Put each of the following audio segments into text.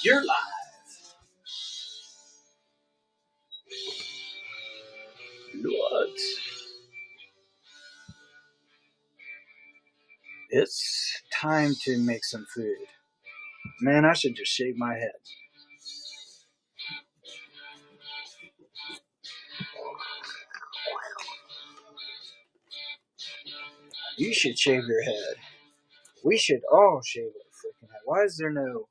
You're live. What? It's time to make some food. Man, I should just shave my head. You should shave your head. We should all shave our freaking head. Why is there no...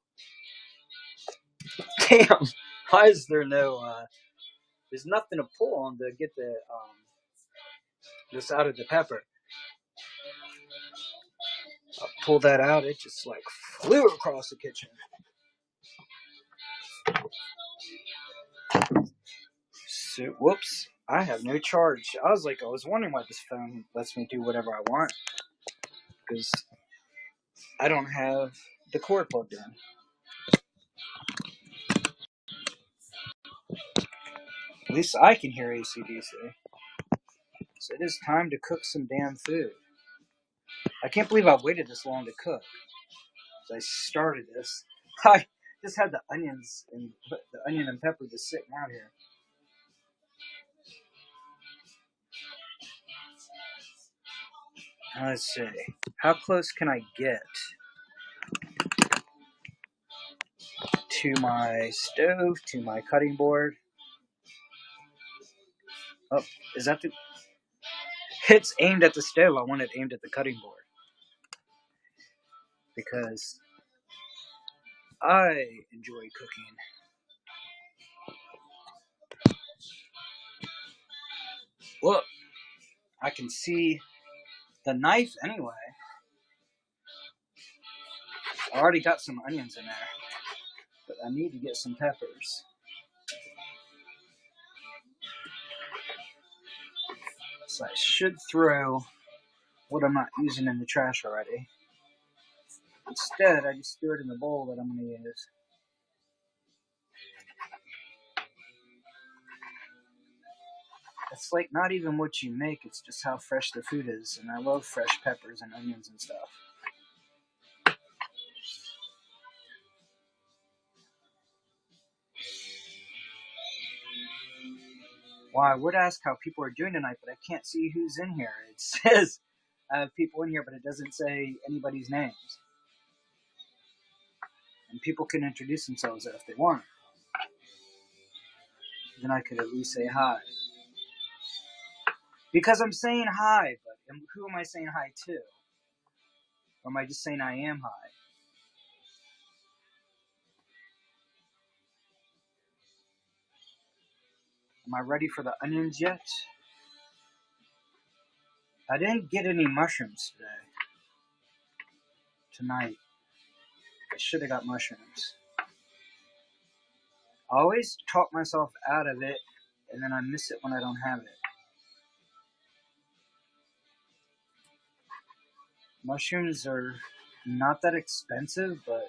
Damn! Why is there no, there's nothing to pull on to get this out of the pepper. I pulled that out, it just like flew across the kitchen. So, whoops. I have no charge. I was wondering why this phone lets me do whatever I want. Because I don't have the cord plugged in. At least I can hear AC/DC. So it is time to cook some damn food. I can't believe I waited this long to cook. As I started this, I just had the onion and pepper just sitting out here. Let's see. How close can I get to my stove, to my cutting board? Oh, is that the... It's aimed at the stove. I want it aimed at the cutting board. Because I enjoy cooking. Look, I can see the knife anyway. I already got some onions in there, but I need to get some peppers. So I should throw what I'm not using in the trash already. Instead, I just threw it in the bowl that I'm going to use. It's like not even what you make, it's just how fresh the food is. And I love fresh peppers and onions and stuff. Well, I would ask how people are doing tonight, but I can't see who's in here. It says I have people in here, but it doesn't say anybody's names. And people can introduce themselves if they want. Then I could at least say hi. Because I'm saying hi, but who am I saying hi to? Or am I just saying I am hi? Am I ready for the onions yet? I didn't get any mushrooms tonight. I should have got mushrooms. I always talk myself out of it, and then I miss it when I don't have it. Mushrooms are not that expensive, but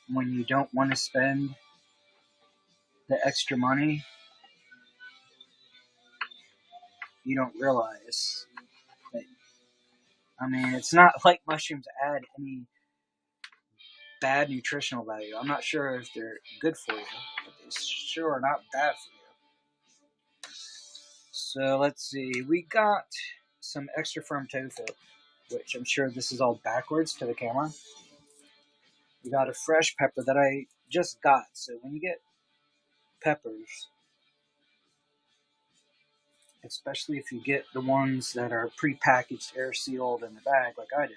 when you don't want to spend the extra money, you don't realize that, I mean, it's not like mushrooms add any bad nutritional value. I'm not sure if they're good for you, but they sure are not bad for you. So let's see. We got some extra firm tofu, which I'm sure this is all backwards to the camera. We got a fresh pepper that I just got. So when you get peppers, especially if you get the ones that are pre-packaged, air sealed in the bag like I do,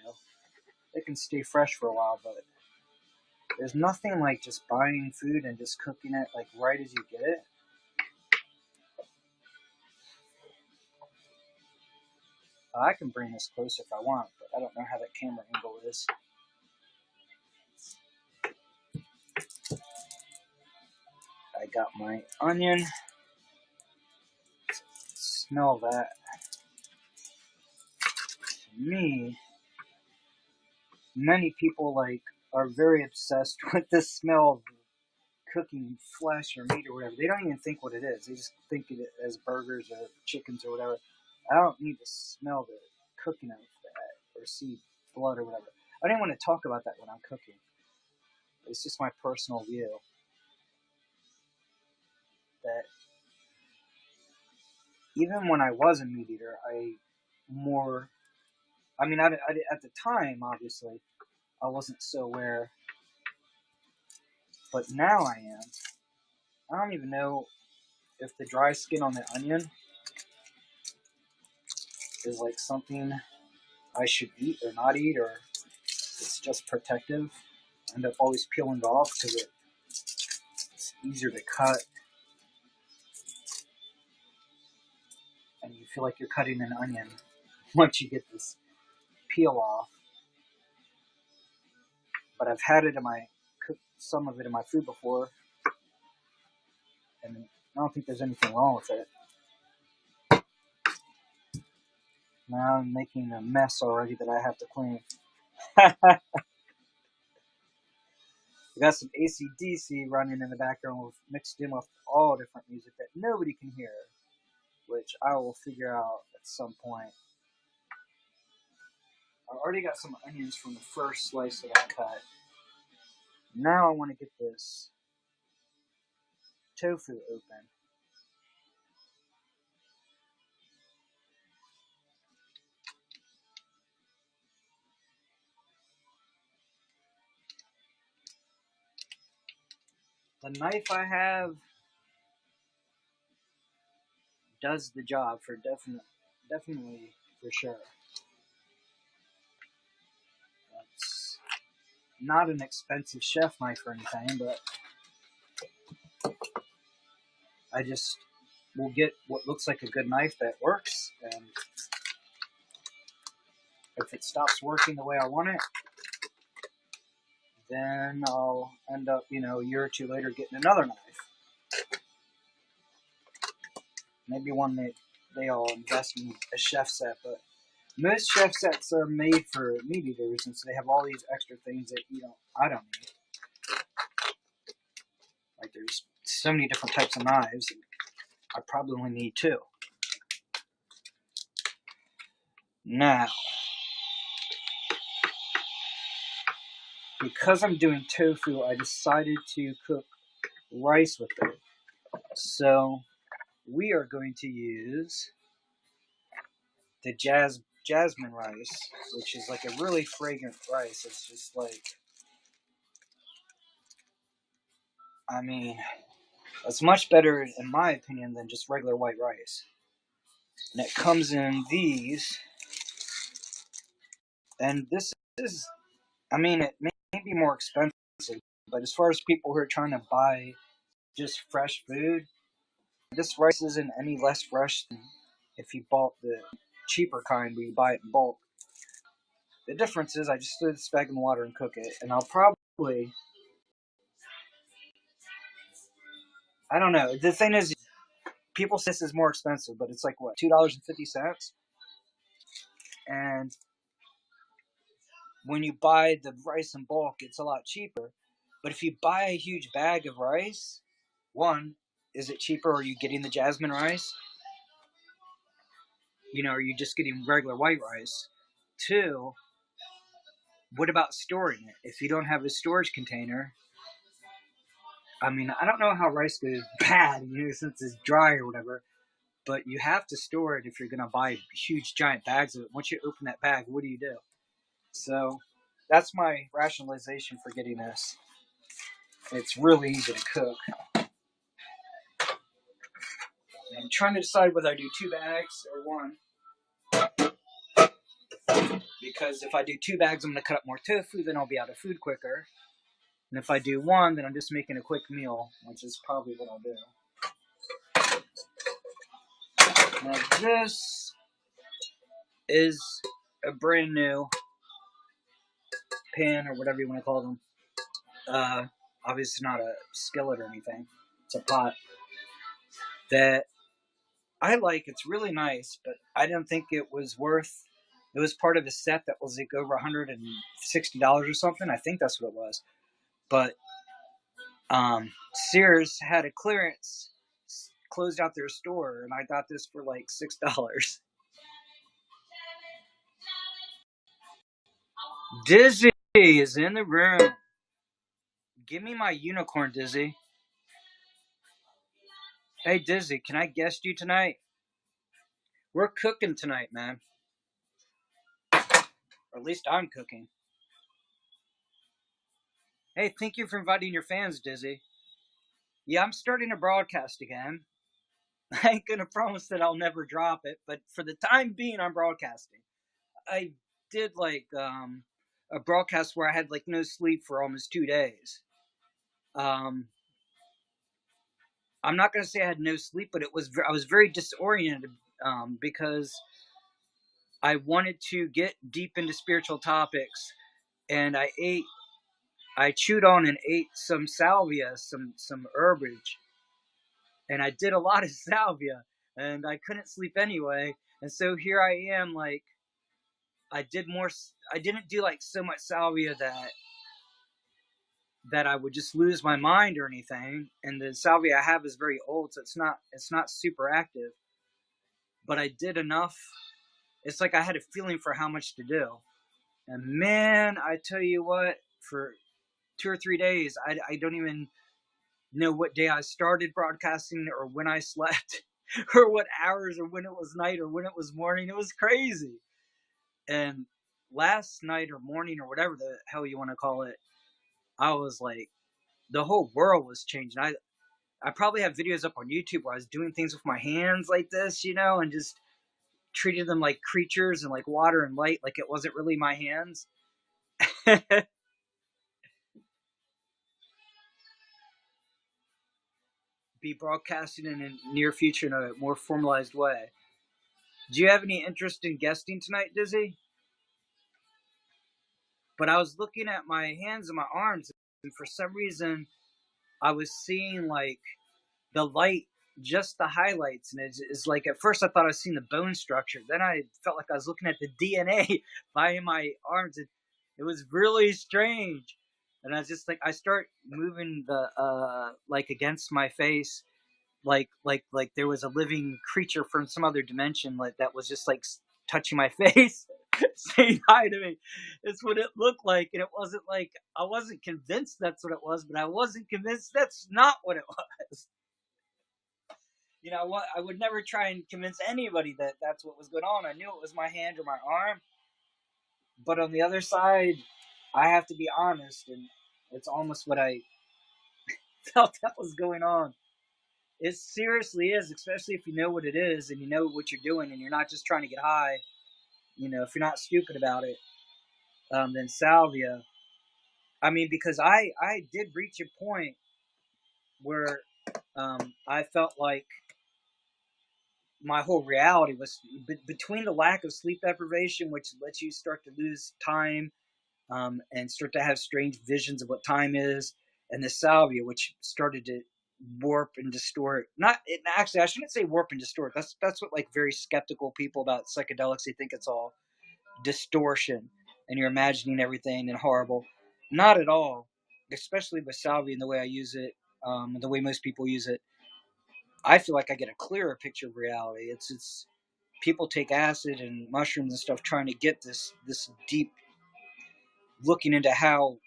they can stay fresh for a while, but there's nothing like just buying food and just cooking it like right as you get it. I can bring this closer if I want, but I don't know how that camera angle is. I got my onion. Smell that. To me, many people are very obsessed with the smell of cooking flesh or meat or whatever. They don't even think what it is. They just think of it as burgers or chickens or whatever. I don't need to smell the cooking of that or see blood or whatever. I didn't want to talk about that when I'm cooking. It's just my personal view that even when I was a meat eater, at the time, obviously, I wasn't so aware, but now I am. I don't even know if the dry skin on the onion is like something I should eat or not eat, or it's just protective. I end up always peeling it off because it's easier to cut, and you feel like you're cutting an onion once you get this peel off. But I've had it in cooked some of it in my food before, and I don't think there's anything wrong with it. Now I'm making a mess already that I have to clean. I got some AC/DC running in the background mixed in with all different music that nobody can hear, which I will figure out at some point. I already got some onions from the first slice that I cut. Now I want to get this tofu open. The knife I have does the job for definitely for sure. It's not an expensive chef knife or anything, but I just will get what looks like a good knife that works, and if it stops working the way I want it, then I'll end up, a year or two later getting another knife. Maybe one that they all invest in a chef set, but most chef sets are made for meat eaters, and so they have all these extra things that I don't need. Like there's so many different types of knives. I probably only need two. Now, because I'm doing tofu, I decided to cook rice with it. So we are going to use the jasmine rice, which is like a really fragrant rice. It's just like, I mean, it's much better in my opinion than just regular white rice. And it comes in these, and this is, it may be more expensive, but as far as people who are trying to buy just fresh food, this rice isn't any less fresh than if you bought the cheaper kind where you buy it in bulk. The difference is I just throw this bag in the water and cook it, and I'll probably, I don't know. The thing is, people say this is more expensive, but it's like what, $2.50, and when you buy the rice in bulk, it's a lot cheaper. But if you buy a huge bag of rice, one, is it cheaper? Or are you getting the jasmine rice? Are you just getting regular white rice? Two, what about storing it? If you don't have a storage container, I don't know how rice goes bad, since it's dry or whatever, but you have to store it if you're going to buy huge, giant bags of it. Once you open that bag, what do you do? So that's my rationalization for getting this. It's really easy to cook. I'm trying to decide whether I do 2 bags or 1. Because if I do 2 bags, I'm going to cut up more tofu, then I'll be out of food quicker. And if I do 1, then I'm just making a quick meal, which is probably what I'll do. Now this is a brand new pan, or whatever you want to call them. Obviously not a skillet or anything. It's a pot that I like. It's really nice, but I didn't think it was worth. It was part of a set that was like over $160 or something. I think that's what it was. But Sears had a clearance, closed out their store, and I got this for like $6. Dizzy is in the room. Give me my unicorn, Dizzy. Hey, Dizzy, can I guest you tonight? We're cooking tonight, man. Or at least I'm cooking. Hey, thank you for inviting your fans, Dizzy. Yeah, I'm starting a broadcast again. I ain't gonna promise that I'll never drop it, but for the time being, I'm broadcasting. I did a broadcast where I had like no sleep for almost 2 days. Um, I'm not gonna say I had no sleep, but I was very disoriented because I wanted to get deep into spiritual topics, and I chewed on and ate some salvia, some herbage, and I did a lot of salvia, and I couldn't sleep anyway, and so here I am, like I did more. I didn't do like so much salvia that I would just lose my mind or anything. And the salvia I have is very old, so it's not super active. But I did enough. It's like I had a feeling for how much to do. And man, I tell you what, for 2 or 3 days, I don't even know what day I started broadcasting or when I slept or what hours or when it was night or when it was morning. It was crazy. And last night or morning or whatever the hell you want to call it, I was like, the whole world was changing. I probably have videos up on YouTube where I was doing things with my hands like this, and just treating them like creatures and like water and light, like it wasn't really my hands. Be broadcasting in a near future in a more formalized way. Do you have any interest in guesting tonight, Dizzy? But I was looking at my hands and my arms, and for some reason, I was seeing like the light, just the highlights, and it's like at first I thought I was seeing the bone structure. Then I felt like I was looking at the DNA by my arms. It was really strange, and I was just like I start moving the like against my face, like there was a living creature from some other dimension, like that was just like touching my face, saying hi to me. It's what it looked like, and it wasn't like I wasn't convinced that's what it was, but I wasn't convinced that's not what it was. What? I would never try and convince anybody that that's what was going on. I knew it was my hand or my arm, but on the other side, I have to be honest, and it's almost what I felt that was going on. It seriously is, especially if you know what it is and you know what you're doing, and you're not just trying to get high. If you're not stupid about it, then salvia. I mean, because I did reach a point where I felt like my whole reality was between the lack of sleep deprivation, which lets you start to lose time and start to have strange visions of what time is, and the salvia, which started to warp and distort. Not it, actually, I shouldn't say warp and distort. That's what like very skeptical people about psychedelics, they think it's all distortion and you're imagining everything and horrible. Not at all. Especially with salvia and the way I use it, and the way most people use it. I feel like I get a clearer picture of reality. It's people take acid and mushrooms and stuff trying to get this deep looking into how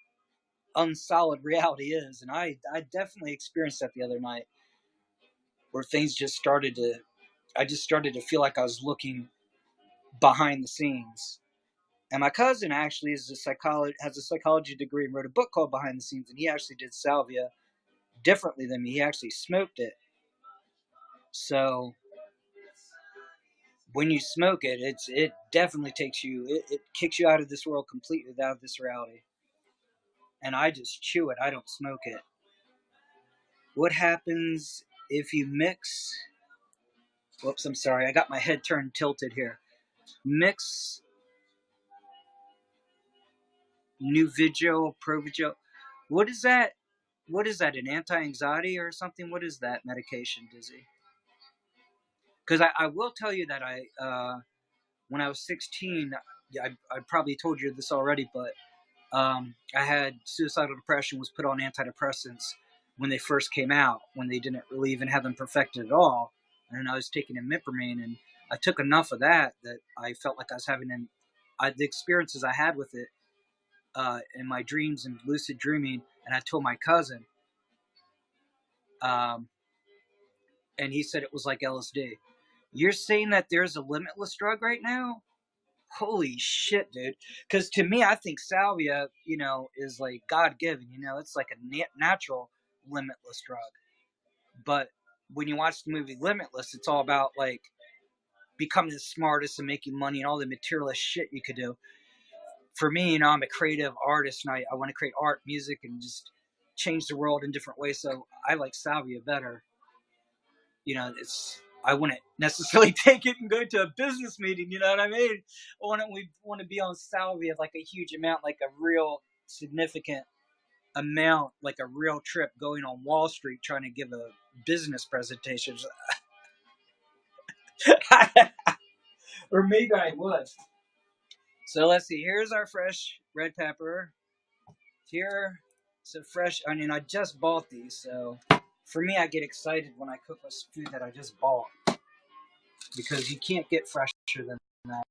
unsolid reality is, and I definitely experienced that the other night, where things just started to I just started to feel like I was looking behind the scenes. And my cousin actually has a psychology degree and wrote a book called Behind the Scenes, and he actually did salvia differently than me. He actually smoked it. So when you smoke it, it definitely takes you it kicks you out of this world completely, out of this reality. And I just chew it. I don't smoke it. What happens if you mix? Whoops, I'm sorry. I got my head turned tilted here. Mix Nuvigil, Provigil. What is that? What is that? An anti-anxiety or something? What is that medication, Dizzy? Because I will tell you that when I was 16, I probably told you this already, but I had suicidal depression, was put on antidepressants when they first came out, when they didn't really even have them perfected at all. And I was taking imipramine, and I took enough of that I felt like I was having the experiences I had with it in my dreams and lucid dreaming, and I told my cousin, and he said it was like LSD. You're saying that there's a limitless drug right now? Holy shit, dude. Because to me, I think salvia, is like God given. It's like a natural limitless drug. But when you watch the movie Limitless, it's all about like becoming the smartest and making money and all the materialist shit you could do. For me, I'm a creative artist and I want to create art, music, and just change the world in different ways. So I like salvia better. I wouldn't necessarily take it and go to a business meeting. You know what I mean? We want to be on salvia like a huge amount, like a real significant amount, like a real trip going on Wall Street trying to give a business presentation. Or maybe I would. So let's see. Here's our fresh red pepper. Here's a fresh onion. I just bought these, so for me, I get excited when I cook with food that I just bought because you can't get fresher than that.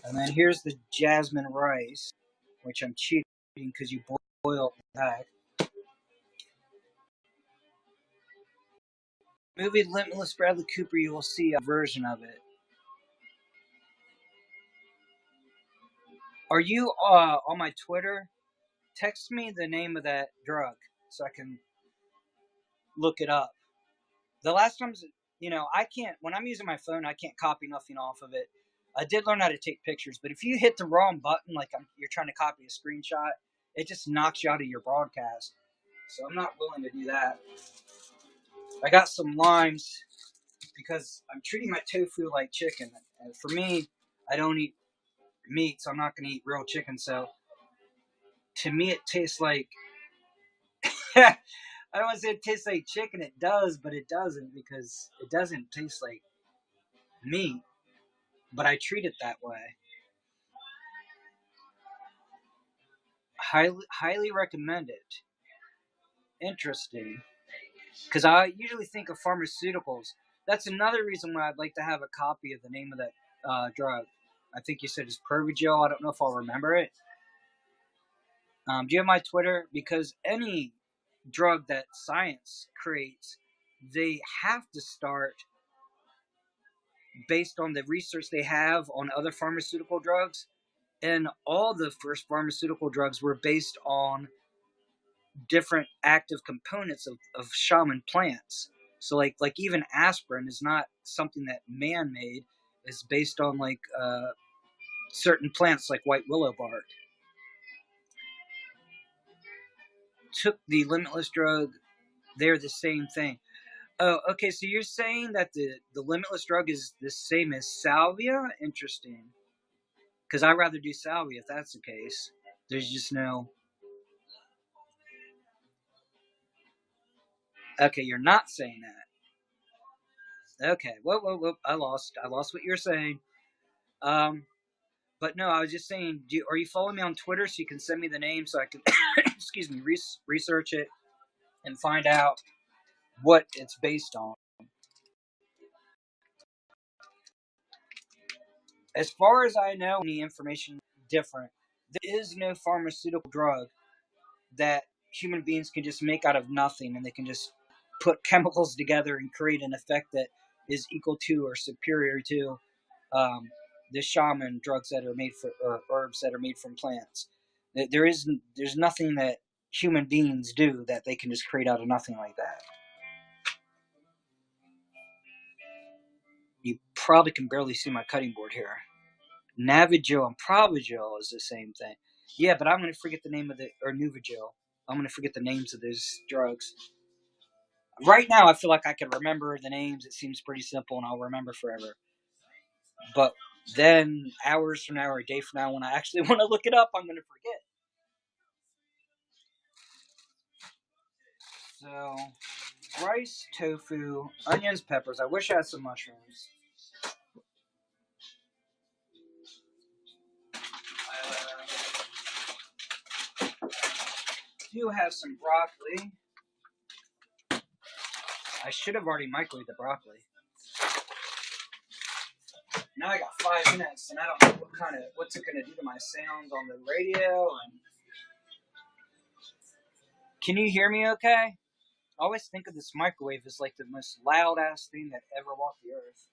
And then here's the jasmine rice, which I'm cheating because you boil it back. Movie Limitless Bradley Cooper, you will see a version of it. Are you on my Twitter? Text me the name of that drug so I can look it up. The last time, I can't, when I'm using my phone, I can't copy nothing off of it. I did learn how to take pictures, but if you hit the wrong button, like you're trying to copy a screenshot, it just knocks you out of your broadcast. So I'm not willing to do that. I got some limes because I'm treating my tofu like chicken. And for me, I don't eat meat, so I'm not going to eat real chicken. So to me, it tastes like I don't want to say it tastes like chicken. It does, but it doesn't because it doesn't taste like meat. But I treat it that way. Highly recommend it. Interesting. Because I usually think of pharmaceuticals. That's another reason why I'd like to have a copy of the name of that drug. I think you said it's Provigil. I don't know if I'll remember it. Do you have my Twitter? Because any drug that science creates, they have to start based on the research they have on other pharmaceutical drugs. And all the first pharmaceutical drugs were based on different active components of shaman plants. So like even aspirin is not something that man made. It's based on like certain plants like white willow bark. Took the limitless drug, they're the same thing. Oh, okay. So you're saying that the limitless drug is the same as salvia? Interesting. Because I'd rather do salvia if that's the case. There's just no. Okay, you're not saying that. Okay. Whoa. I lost what you're saying. Um, but no, I was just saying. Are you following me on Twitter so you can send me the name so I can, excuse me, research it and find out what it's based on. As far as I know, any information different. There is no pharmaceutical drug that human beings can just make out of nothing, and they can just put chemicals together and create an effect that is equal to or superior to the shaman drugs that are made for or herbs that are made from plants. There's nothing that human beings do that they can just create out of nothing like that. You probably can barely see my cutting board here. Navigil and Provigil is the same thing. Yeah, but I'm going to forget the name of or Nuvigil. I'm going to forget the names of those drugs. Right now, I feel like I can remember the names. It seems pretty simple, and I'll remember forever. But then, hours from now or a day from now, when I actually want to look it up, I'm going to forget. So, rice, tofu, onions, peppers. I wish I had some mushrooms. I do have some broccoli. I should have already microwaved the broccoli. Now I got 5 minutes, and I don't know what's it gonna do to my sound on the radio. And can you hear me? Okay. I always think of this microwave as like the most loud ass thing that ever walked the earth.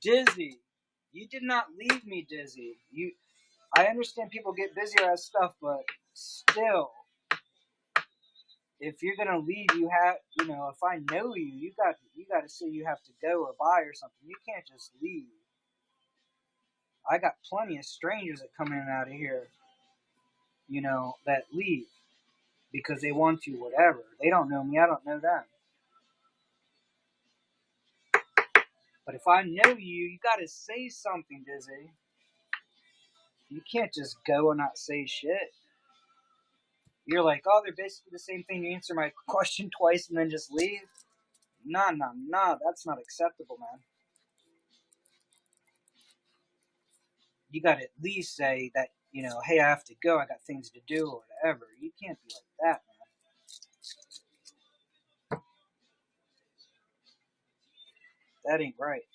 Dizzy, you did not leave me, Dizzy. I understand people get busier as stuff, but still, if you're gonna leave, if I know you, you got to say you have to go or buy or something. You can't just leave. I got plenty of strangers that come in and out of here, that leave because they want to, whatever. They don't know me, I don't know them. But if I know you, you got to say something, Dizzy. You can't just go and not say shit. You're like, oh, they're basically the same thing. You answer my question twice and then just leave. Nah, that's not acceptable, man. You got to at least say that, hey, I have to go. I got things to do or whatever. You can't be like that, man. That ain't right.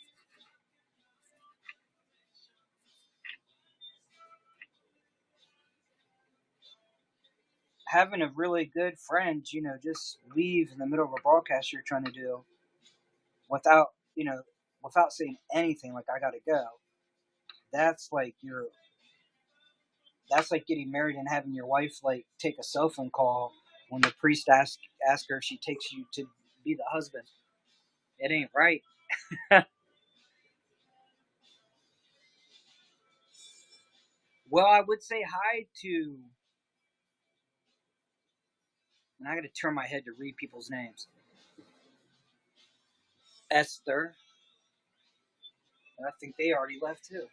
Having a really good friend, just leave in the middle of a broadcast you're trying to do without, without saying anything like I got to go. That's like that's like getting married and having your wife like take a cell phone call when the priest ask her if she takes you to be the husband. It ain't right. Well, I would say hi to, and I got to turn my head to read people's names. Esther, and I think they already left too.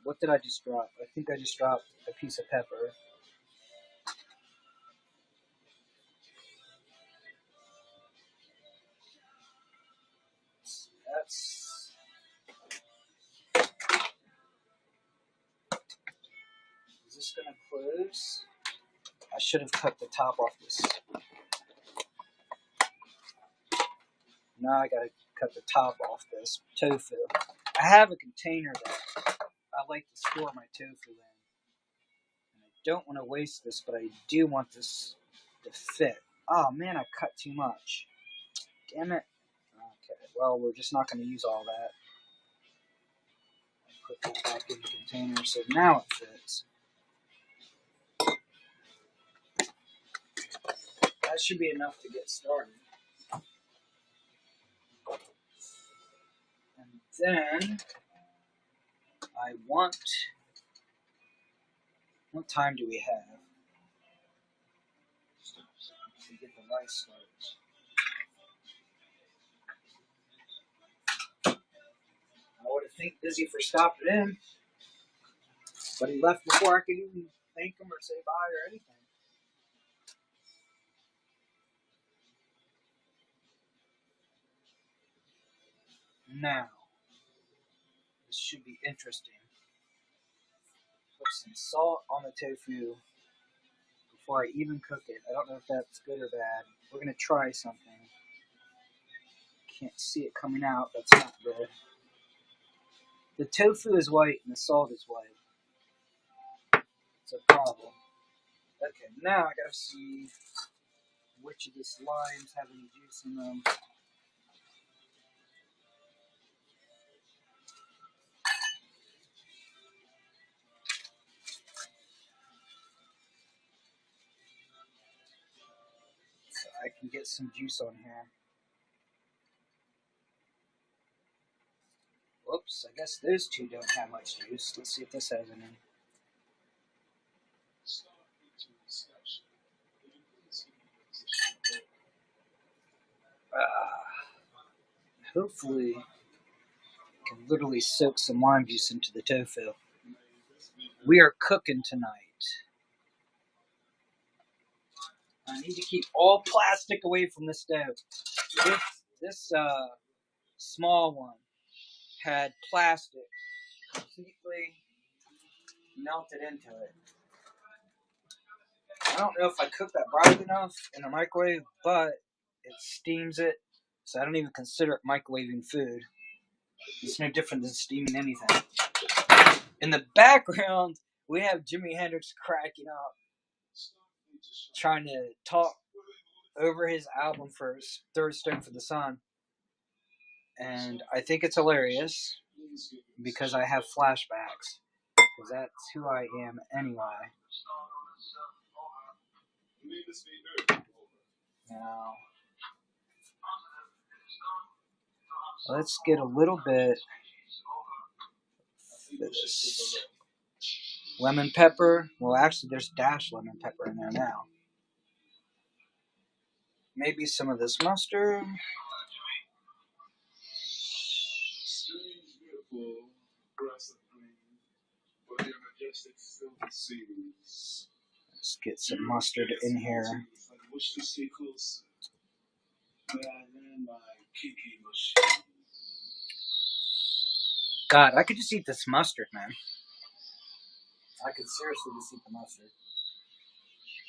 What did I just drop? I think I just dropped a piece of pepper. That's. Is this gonna close? I should have cut the top off this. Now I gotta cut the top off this tofu. I have a container that I like to store my tofu in. And I don't want to waste this, but I do want this to fit. Oh man, I cut too much. Damn it. Okay, well, we're just not going to use all that. Put it back in the container so now it fits. That should be enough to get started. And then I want. What time do we have to get the rice started? I would have thanked Busy for stopping in, but he left before I could even thank him or say bye or anything. Now, this should be interesting. Put some salt on the tofu before I even cook it. I don't know if that's good or bad. We're going to try something. Can't see it coming out. That's not good. The tofu is white and the salt is white. It's a problem. Okay, now I gotta see which of these limes have any juice in them. So I can get some juice on here. Whoops, I guess those two don't have much juice. Let's see if this has any. Hopefully, I can literally soak some lime juice into the tofu. We are cooking tonight. I need to keep all plastic away from the stove. This small one had plastic completely melted into it. I don't know if I cooked that broccoli enough in the microwave, but it steams it, so I don't even consider it microwaving food. It's no different than steaming anything. In the background, we have Jimi Hendrix cracking up, trying to talk over his album for his Third Stone for the Sun. And I think it's hilarious because I have flashbacks. Because that's who I am anyway. Now, let's get a little bit of this lemon pepper. Well, actually, there's dashed lemon pepper in there now. Maybe some of this mustard. Let's get some mustard in here. God, I could just eat this mustard, man. I could seriously just eat the mustard.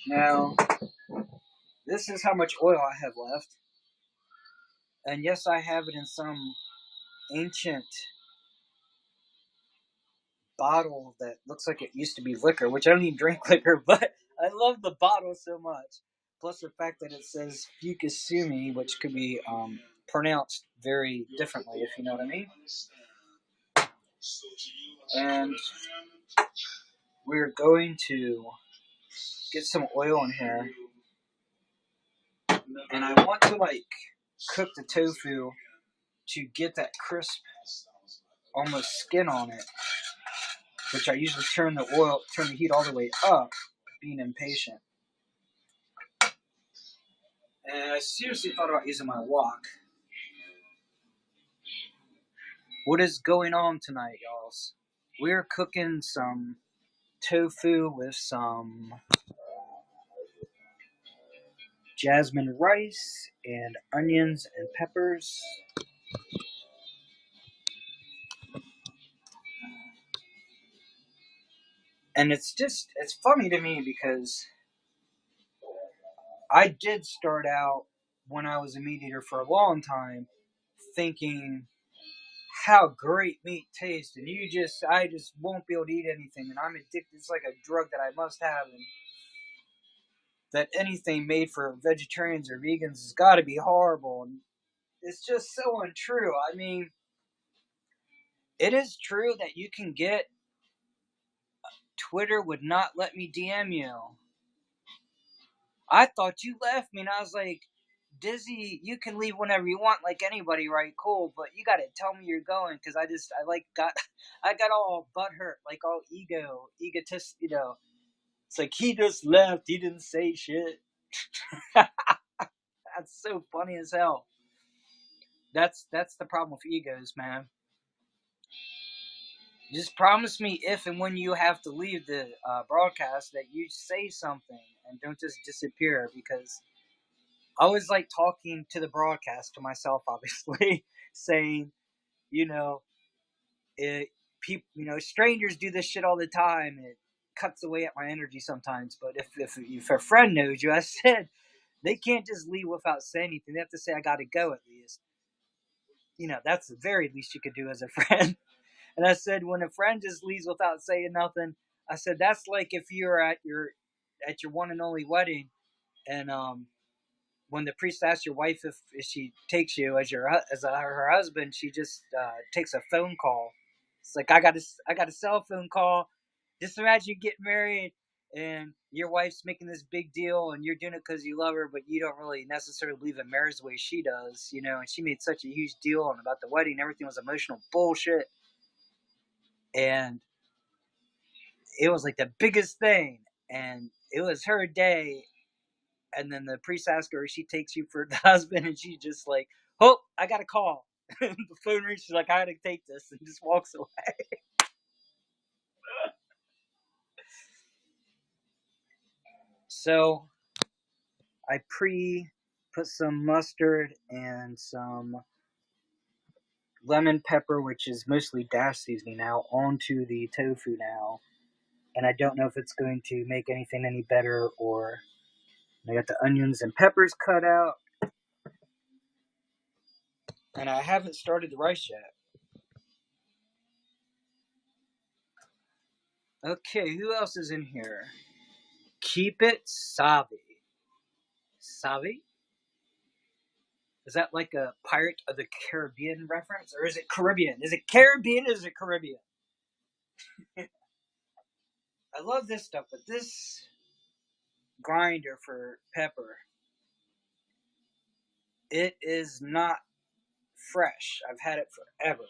Now, this is how much oil I have left. And yes, I have it in some ancient bottle that looks like it used to be liquor, which I don't even drink liquor, but I love the bottle so much. Plus the fact that it says Fukusumi, which could be pronounced very differently, if you know what I mean. And we're going to get some oil in here. And I want to cook the tofu to get that crisp, almost skin on it, which I usually turn the heat all the way up, being impatient. And I seriously thought about using my wok. What is going on tonight, y'all? We're cooking some tofu with some jasmine rice and onions and peppers. And it's funny to me because I did start out when I was a meat eater for a long time thinking how great meat tastes, and I just won't be able to eat anything, and I'm addicted. It's like a drug that I must have, and that anything made for vegetarians or vegans has got to be horrible. And it's just so untrue. I mean, it is true that you can get Twitter would not let me DM you. I thought you left me, and I was like, Dizzy, you can leave whenever you want, like anybody, right? Cool, but you gotta tell me you're going, because I got all butthurt, like all egotist, you know. It's like he just left, he didn't say shit. That's so funny as hell. That's the problem with egos, man. Just promise me if and when you have to leave the broadcast that you say something and don't just disappear, because I always like talking to the broadcast to myself, obviously, saying, you know, strangers do this shit all the time, and it cuts away at my energy sometimes. But if a friend knows you, I said they can't just leave without saying anything. They have to say I got to go at least. That's the very least you could do as a friend. And I said when a friend just leaves without saying nothing, I said that's like if you're at your one and only wedding, and when the priest asks your wife if she takes you as her husband, she just takes a phone call. It's like I got a cell phone call. Just imagine you get married and your wife's making this big deal, and you're doing it because you love her, but you don't really necessarily believe in marriage the way she does, And she made such a huge deal on about the wedding. Everything was emotional bullshit, and it was like the biggest thing, and it was her day. And then the priest asks her if she takes you for the husband, and she's just like, "Oh, I got a call." The phone rings. She's like, "I gotta take this," and just walks away. So I put some mustard and some lemon pepper, which is mostly dash seasoning now, onto the tofu now. And I don't know if it's going to make anything any better, or I got the onions and peppers cut out. And I haven't started the rice yet. Okay, who else is in here? Keep it Savi. Savi? Is that like a Pirate of the Caribbean reference? Or is it Caribbean? Is it Caribbean or is it Caribbean? I love this stuff, but this grinder for pepper, it is not fresh. I've had it forever.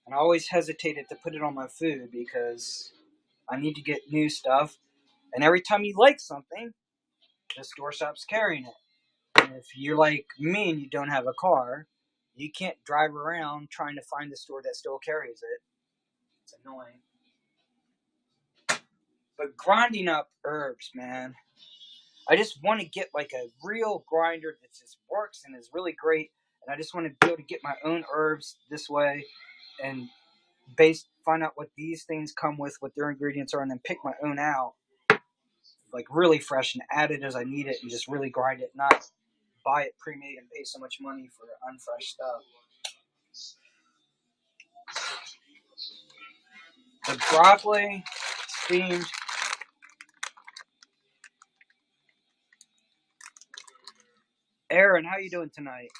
And I always hesitated to put it on my food because I need to get new stuff. And every time you like something, the store stops carrying it. And if you're like me and you don't have a car, you can't drive around trying to find the store that still carries it. It's annoying. But grinding up herbs, man. I just want to get like a real grinder that just works and is really great. And I just want to be able to get my own herbs this way and find out what these things come with, what their ingredients are, and then pick my own out, like really fresh, and add it as I need it and just really grind it, not buy it pre-made and pay so much money for unfresh stuff. The broccoli steamed. Aaron, how you doing tonight?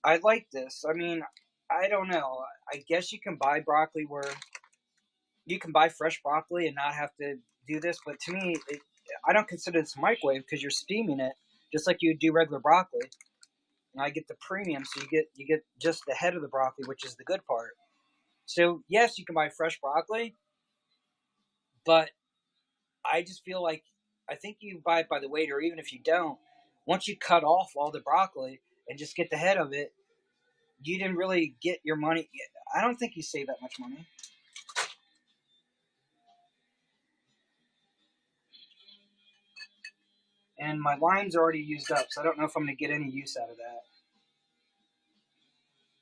I like this. I mean, I don't know. I guess you can buy broccoli where you can buy fresh broccoli and not have to do this, but to me, I don't consider this microwave because you're steaming it just like you do regular broccoli. And I get the premium, so you get just the head of the broccoli, which is the good part. So yes, you can buy fresh broccoli, but I just feel like I think you buy it by the weight, or even if you don't, once you cut off all the broccoli and just get the head of it, you didn't really get your money. I don't think you save that much money. And my lime's already used up, so I don't know if I'm going to get any use out of that.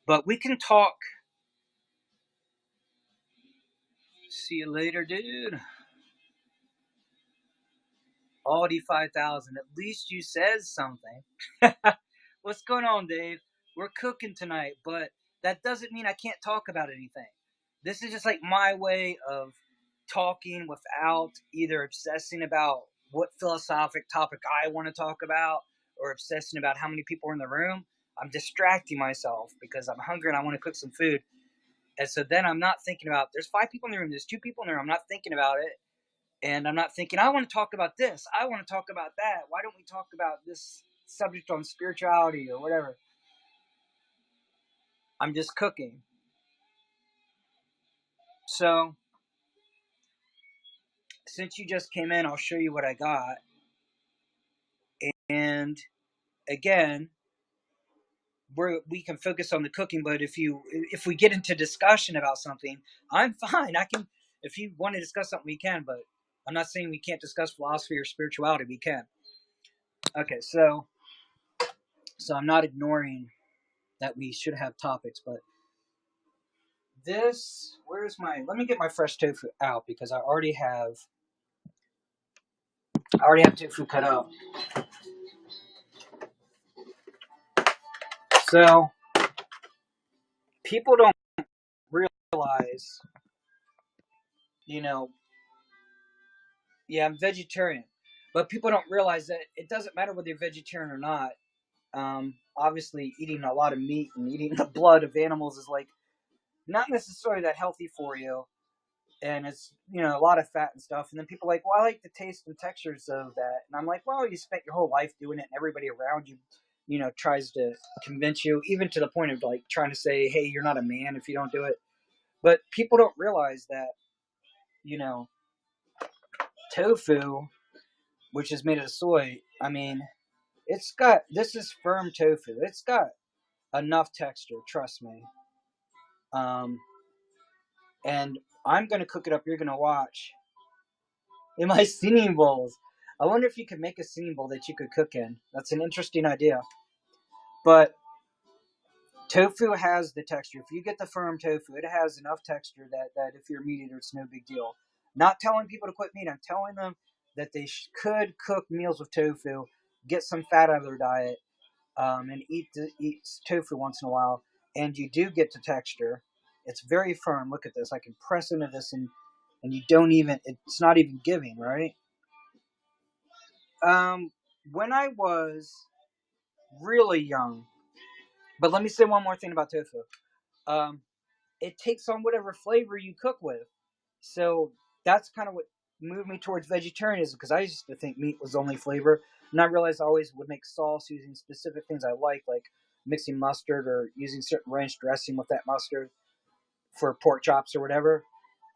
But we can talk. See you later, dude. Audi 5000. At least you said something. What's going on, Dave? We're cooking tonight, but that doesn't mean I can't talk about anything. This is just like my way of talking without either obsessing about what philosophic topic I want to talk about or obsessing about how many people are in the room. I'm distracting myself because I'm hungry and I want to cook some food. And so then I'm not thinking about, there's 5 people in the room, there's 2 people in the room. I'm not thinking about it. And I'm not thinking, I want to talk about this. I want to talk about that. Why don't we talk about this subject on spirituality or whatever? I'm just cooking. So, since you just came in, I'll show you what I got. And again, we can focus on the cooking, but if we get into discussion about something, I'm fine. I can, if you want to discuss something, we can, but I'm not saying we can't discuss philosophy or spirituality. We can. Okay, so I'm not ignoring that we should have topics, but this, let me get my fresh tofu out because I already have tofu cut out. So people don't realize, you know, yeah, I'm vegetarian, but people don't realize that it doesn't matter whether you're vegetarian or not. Obviously, eating a lot of meat and eating the blood of animals is like not necessarily that healthy for you, and it's a lot of fat and stuff. And then people are like, well, I like the taste and textures of that, and I'm like, well, you spent your whole life doing it, and everybody around you, tries to convince you, even to the point of like trying to say, hey, you're not a man if you don't do it. But people don't realize that, tofu, which is made of soy. I mean, this is firm tofu. It's got enough texture, trust me. Um, and I'm gonna cook it up. You're gonna watch in my singing bowls. I wonder if you could make a singing bowl that you could cook in. That's an interesting idea. But tofu has the texture. If you get the firm tofu, it has enough texture that if you're a meat eater, it's no big deal. Not telling people to quit meat. I'm telling them that they could cook meals with tofu, get some fat out of their diet, and eat tofu once in a while. And you do get the texture. It's very firm. Look at this. I can press into this, and you don't even. It's not even giving, right? When I was really young, but let me say one more thing about tofu. Um, it takes on whatever flavor you cook with. So that's kind of what moved me towards vegetarianism because I used to think meat was the only flavor. And I realized I always would make sauce using specific things I like mixing mustard or using certain ranch dressing with that mustard for pork chops or whatever.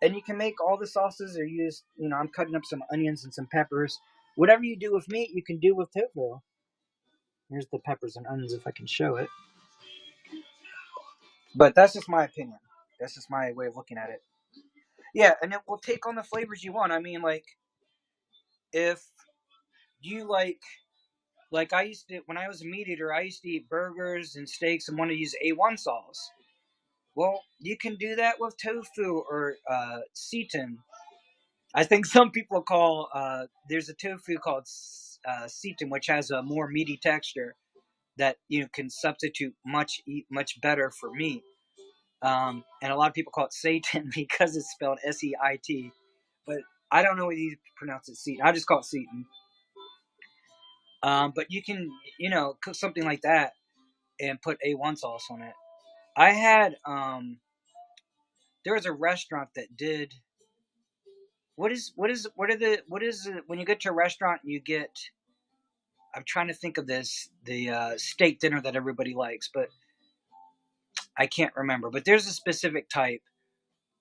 And you can make all the sauces or use, I'm cutting up some onions and some peppers. Whatever you do with meat, you can do with tofu. Here's the peppers and onions if I can show it. But that's just my opinion. That's just my way of looking at it. Yeah, and it will take on the flavors you want. I mean, like, if you like I used to, when I was a meat eater, I used to eat burgers and steaks and want to use A1 sauce. Well, you can do that with tofu or seitan. I think some people call, there's a tofu called seitan, which has a more meaty texture that you can substitute much better for meat. And a lot of people call it Satan because it's spelled Seit. But I don't know whether you pronounce it Satan. I just call it Satan. But you can, cook something like that and put A1 sauce on it. I had, there was a restaurant that did. What is it, when you get to a restaurant and you get? I'm trying to think of the steak dinner that everybody likes, but I can't remember. But there's a specific type.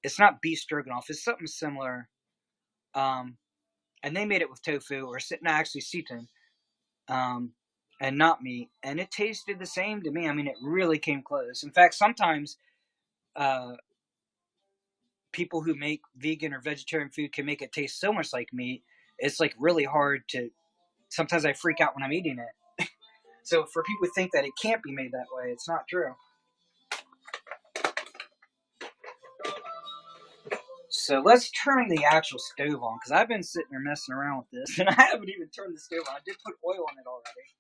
It's not beef stroganoff. It's something similar. Um, and they made it with tofu or actually seitan, um, and not meat, and it tasted the same to me. I mean, it really came close. In fact, sometimes uh, people who make vegan or vegetarian food can make it taste so much like meat. It's like really hard to. Sometimes I freak out when I'm eating it. So for people who think that it can't be made that way, it's not true. So let's turn the actual stove on because I've been sitting there messing around with this and I haven't even turned the stove on. I did put oil on it already.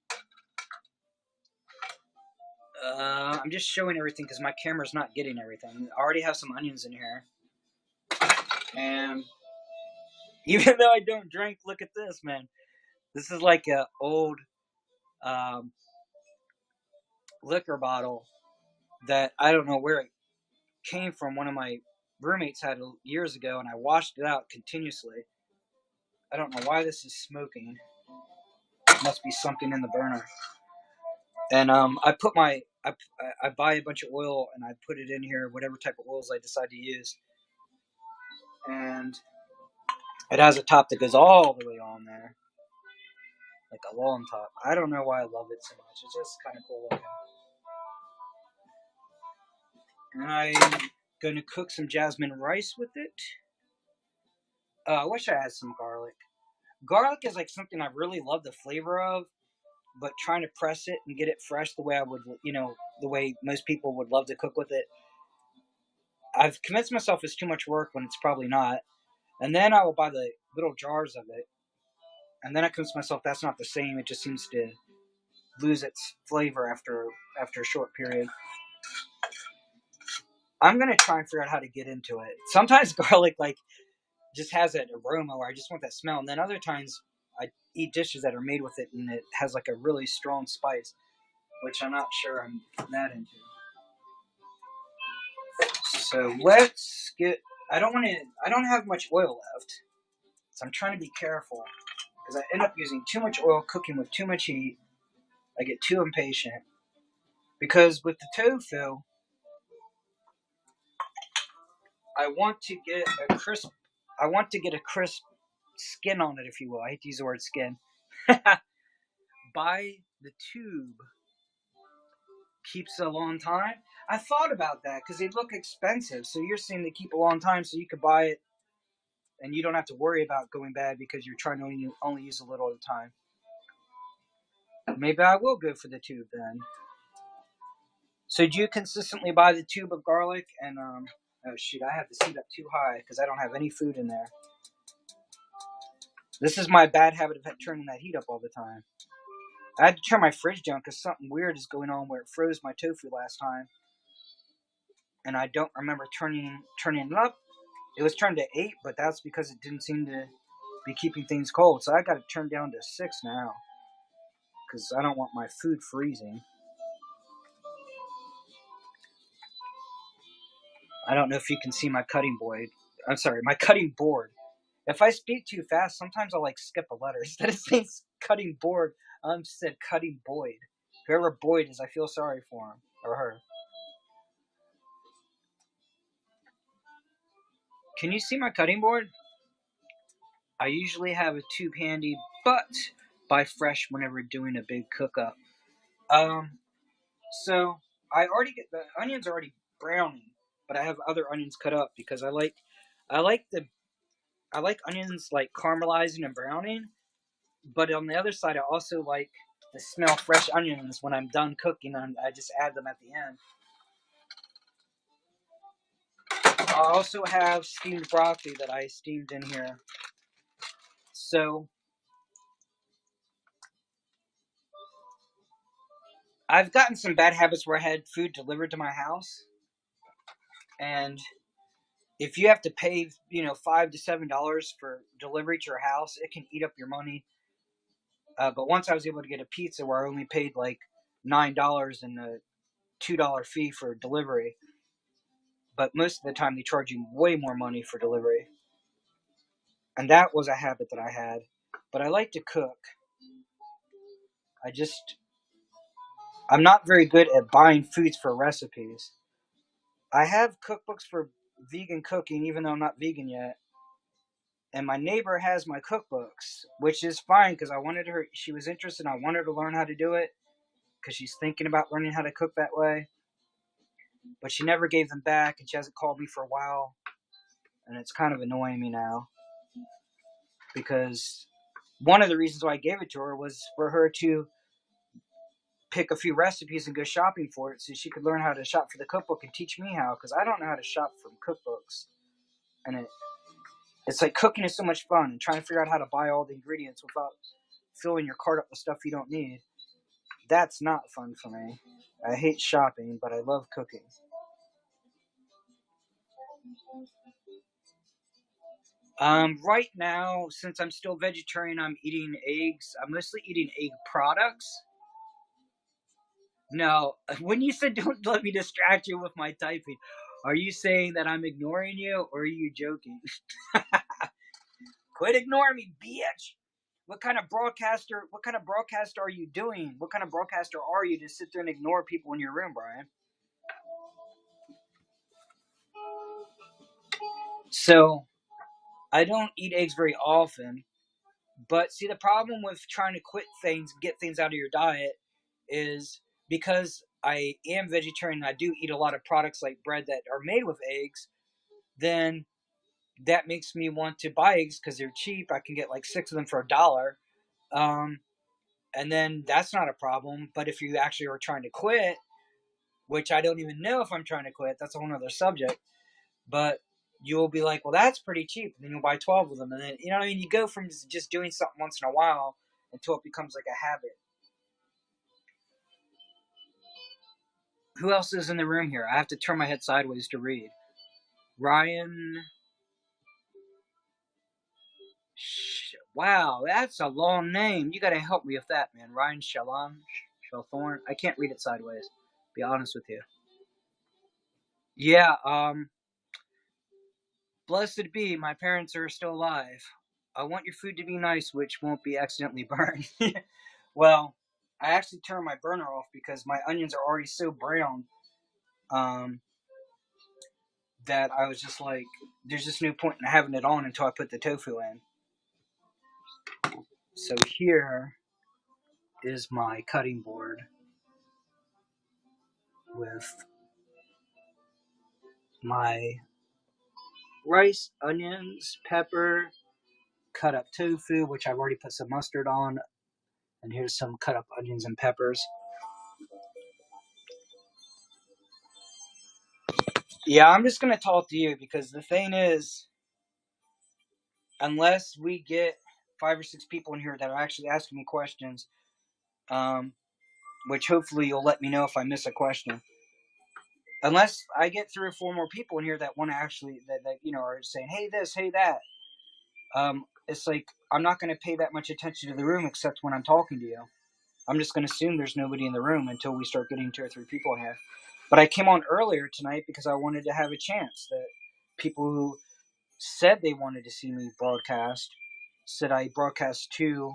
I'm just showing everything because my camera's not getting everything. I already have some onions in here. And even though I don't drink, look at this, man. This is like a old um, liquor bottle that I don't know where it came from. One of my roommates had it years ago, and I washed it out continuously. I don't know why this is smoking. It must be something in the burner. And I buy a bunch of oil and I put it in here, whatever type of oils I decide to use, and it has a top that goes all the way on there, like a long top. I don't know why I love it so much. It's just kind of cool looking. And I'm gonna cook some jasmine rice with it. I wish I had some garlic. Garlic is like something I really love the flavor of, but trying to press it and get it fresh the way I would, the way most people would love to cook with it. I've convinced myself it's too much work when it's probably not. And then I will buy the little jars of it. And then I convince myself that's not the same. It just seems to lose its flavor after a short period. I'm gonna try and figure out how to get into it. Sometimes garlic just has that aroma where I just want that smell, and then other times I eat dishes that are made with it and it has like a really strong spice, which I'm not sure I'm that into. So let's get. I don't want to. I don't have much oil left, so I'm trying to be careful because I end up using too much oil, cooking with too much heat. I get too impatient because with the tofu, I want to get a crisp. I want to get a crisp skin on it, if you will. I hate to use the word skin. Buy the tube keeps a long time. I thought about that because they look expensive. So you're saying they keep a long time, so you could buy it and you don't have to worry about going bad because you're trying to only use a little at a time. Maybe I will go for the tube then. So do you consistently buy the tube of garlic? And oh shoot, I have the seat up too high because I don't have any food in there. This is my bad habit of turning that heat up all the time. I had to turn my fridge down because something weird is going on where it froze my tofu last time, and I don't remember turning it up. It was turned to 8, but that's because it didn't seem to be keeping things cold. So I got to turn down to 6 now because I don't want my food freezing. I don't know if you can see my cutting board. I'm sorry, my cutting board. If I speak too fast, sometimes I'll like skip a letter. Instead of saying cutting board, I said cutting Boyd. Whoever Boyd is, I feel sorry for him or her. Can you see my cutting board? I usually have a tube handy, but buy fresh whenever doing a big cook up. So I already get the onions already browning, but I have other onions cut up because I like the I like onions like caramelizing and browning. But on the other side, I also like to smell fresh onions when I'm done cooking, and I just add them at the end. I also have steamed broccoli that I steamed in here. So I've gotten some bad habits where I had food delivered to my house, and if you have to pay, $5 to $7 for delivery to your house, it can eat up your money. But once I was able to get a pizza where I only paid like $9 and a $2 fee for delivery, but most of the time they charge you way more money for delivery. And that was a habit that I had. But I like to cook. I just I'm not very good at buying foods for recipes. I have cookbooks for vegan cooking, even though I'm not vegan yet. And my neighbor has my cookbooks, which is fine because I wanted her. She was interested. I wanted her to learn how to do it because she's thinking about learning how to cook that way. But she never gave them back, and she hasn't called me for a while, and it's kind of annoying me now because one of the reasons why I gave it to her was for her to pick a few recipes and go shopping for it so she could learn how to shop for the cookbook and teach me how because I don't know how to shop from cookbooks. And it's like cooking is so much fun and trying to figure out how to buy all the ingredients without filling your cart up with stuff you don't need. That's not fun for me. I hate shopping, but I love cooking. Right now, since I'm still vegetarian, I'm eating eggs. I'm mostly eating egg products. No, when you said don't let me distract you with my typing, are you saying that I'm ignoring you or are you joking? Quit ignoring me, bitch. What kind of broadcaster are you doing? What kind of broadcaster are you to sit there and ignore people in your room, Brian? So, I don't eat eggs very often, but see the problem with trying to quit things, get things out of your diet is because I am vegetarian and I do eat a lot of products like bread that are made with eggs, then that makes me want to buy eggs because they're cheap. I can get like 6 of them for $1. Um, and then that's not a problem. But if you actually are trying to quit, which I don't even know if I'm trying to quit, that's a whole other subject. But you'll be like, well, that's pretty cheap. And then you'll buy 12 of them. And then, you know what I mean? You go from just doing something once in a while until it becomes like a habit. Who else is in the room here? I have to turn my head sideways to read. Ryan. Wow, that's a long name. You gotta help me with that, man. Ryan Shalom, Shalthorn. I can't read it sideways. Be honest with you. Yeah. Blessed be, my parents are still alive. I want your food to be nice, which won't be accidentally burned. Well, I actually turned my burner off because my onions are already so brown. Um, that I was just like, there's just no point in having it on until I put the tofu in. So here is my cutting board with my rice, onions, pepper, cut up tofu, which I've already put some mustard on, and here's some cut up onions and peppers. Yeah, I'm just gonna talk to you because the thing is, unless we get 5 or 6 people in here that are actually asking me questions, um, which hopefully you'll let me know if I miss a question. Unless I get 3 or 4 more people in here that want to actually that are saying, hey this, hey that. It's like I'm not going to pay that much attention to the room except when I'm talking to you. I'm just going to assume there's nobody in the room until we start getting 2 or 3 people in here. But I came on earlier tonight because I wanted to have a chance that people who said they wanted to see me broadcast said I broadcast too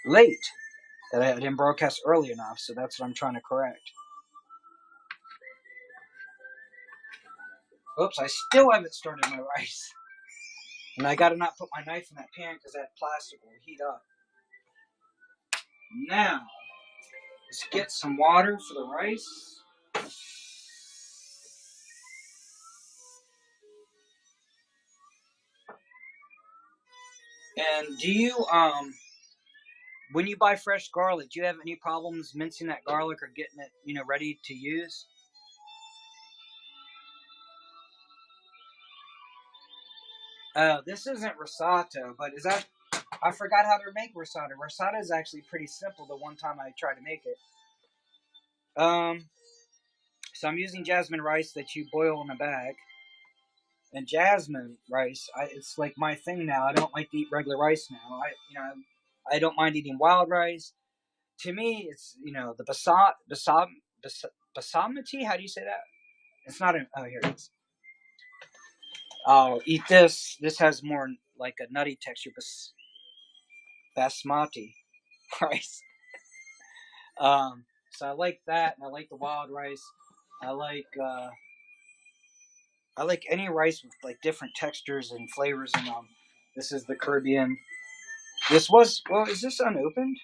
late, that I didn't broadcast early enough. So that's what I'm trying to correct. Oops, I still haven't started my rice. And I gotta not put my knife in that pan because that plastic will heat up. Now, let's get some water for the rice. And do you, when you buy fresh garlic, do you have any problems mincing that garlic or getting it, ready to use? This isn't risotto, but is that, I forgot how to make risotto. Risotto is actually pretty simple the one time I tried to make it. So I'm using jasmine rice that you boil in a bag. And jasmine rice, it's like my thing now. I don't like to eat regular rice now. I don't mind eating wild rice. To me, it's the basmati. How do you say that? It's not an. Oh, here it is. I'll eat this. This has more like a nutty texture. Basmati rice. So I like that, and I like the wild rice. I like uh, I like any rice with like different textures and flavors in them. This is the Caribbean. Is this unopened?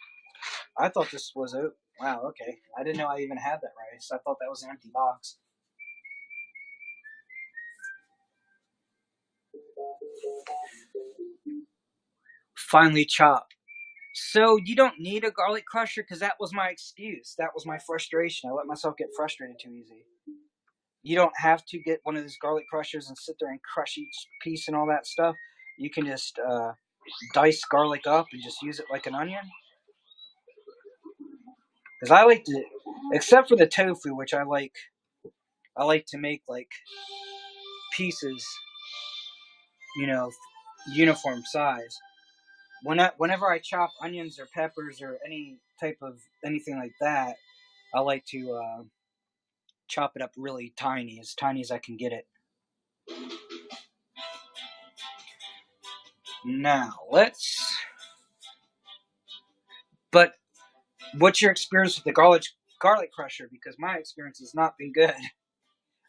I thought this was open. Wow, okay. I didn't know I even had that rice. I thought that was an empty box. Finely chopped. So you don't need a garlic crusher because that was my excuse. That was my frustration. I let myself get frustrated too easy. You don't have to get one of these garlic crushers and sit there and crush each piece and all that stuff. You can just dice garlic up and just use it like an onion. Because I like to, except for the tofu, which I like to make like pieces, you know, uniform size. Whenever I chop onions or peppers or any type of anything like that, I like to chop it up really tiny as I can get it. Now let's. But what's your experience with the garlic crusher? Because my experience has not been good.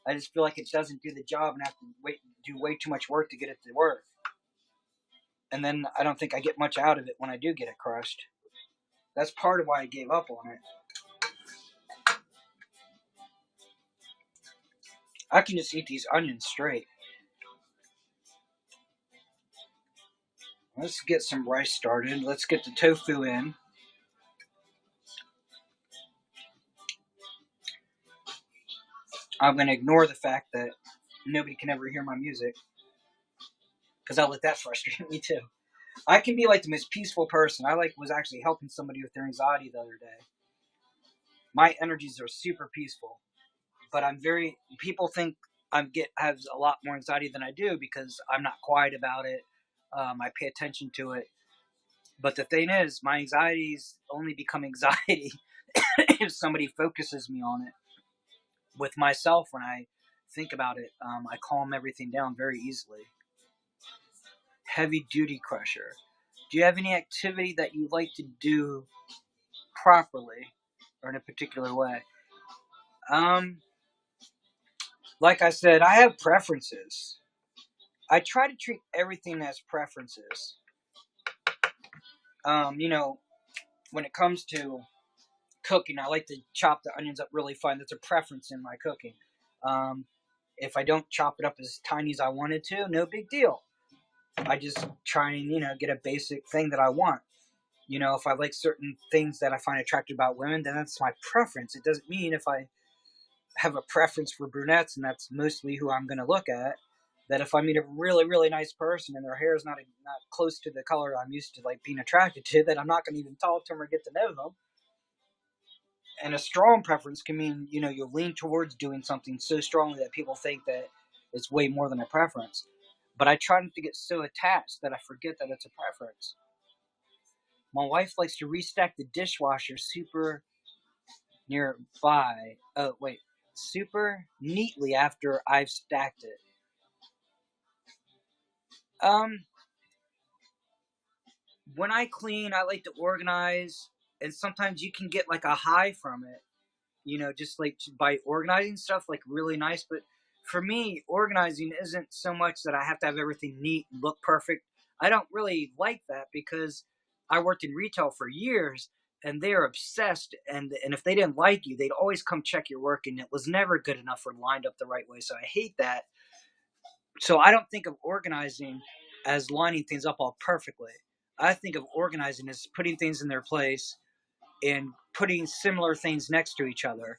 I just feel like it doesn't do the job, and I have to do way too much work to get it to work. And then I don't think I get much out of it when I do get it crushed. That's part of why I gave up on it. I can just eat these onions straight. Let's get some rice started. Let's get the tofu in. I'm going to ignore the fact that nobody can ever hear my music because I let that frustrate me too. I can be like the most peaceful person. I was actually helping somebody with their anxiety the other day. My energies are super peaceful, but people think have a lot more anxiety than I do because I'm not quiet about it. I pay attention to it. But the thing is, my anxieties only become anxiety if somebody focuses me on it. With myself, when I think about it, I calm everything down very easily. Heavy duty crusher. Do you have any activity that you like to do properly or in a particular way? Um, like I said, I have preferences. I try to treat everything as preferences. Um, you know, when it comes to cooking, I like to chop the onions up really fine. That's a preference in my cooking. Um, If I don't chop it up as tiny as I wanted to, no big deal. I just try and, get a basic thing that I want. If I like certain things that I find attractive about women, then that's my preference. It doesn't mean if I have a preference for brunettes and that's mostly who I'm going to look at, that if I meet a really, really nice person and their hair is not close to the color I'm used to like being attracted to, that I'm not going to even talk to them or get to know them. And a strong preference can mean, you lean towards doing something so strongly that people think that it's way more than a preference. But I try not to get so attached that I forget that it's a preference. My wife likes to restack the dishwasher super nearby. Oh, wait. Super neatly after I've stacked it. Um, when I clean, I like to organize, and sometimes you can get like a high from it, just like by organizing stuff, like really nice. But for me, organizing isn't so much that I have to have everything neat and look perfect. I don't really like that because I worked in retail for years and they're obsessed. And if they didn't like you, they'd always come check your work and it was never good enough or lined up the right way. So I hate that. So I don't think of organizing as lining things up all perfectly. I think of organizing as putting things in their place and putting similar things next to each other.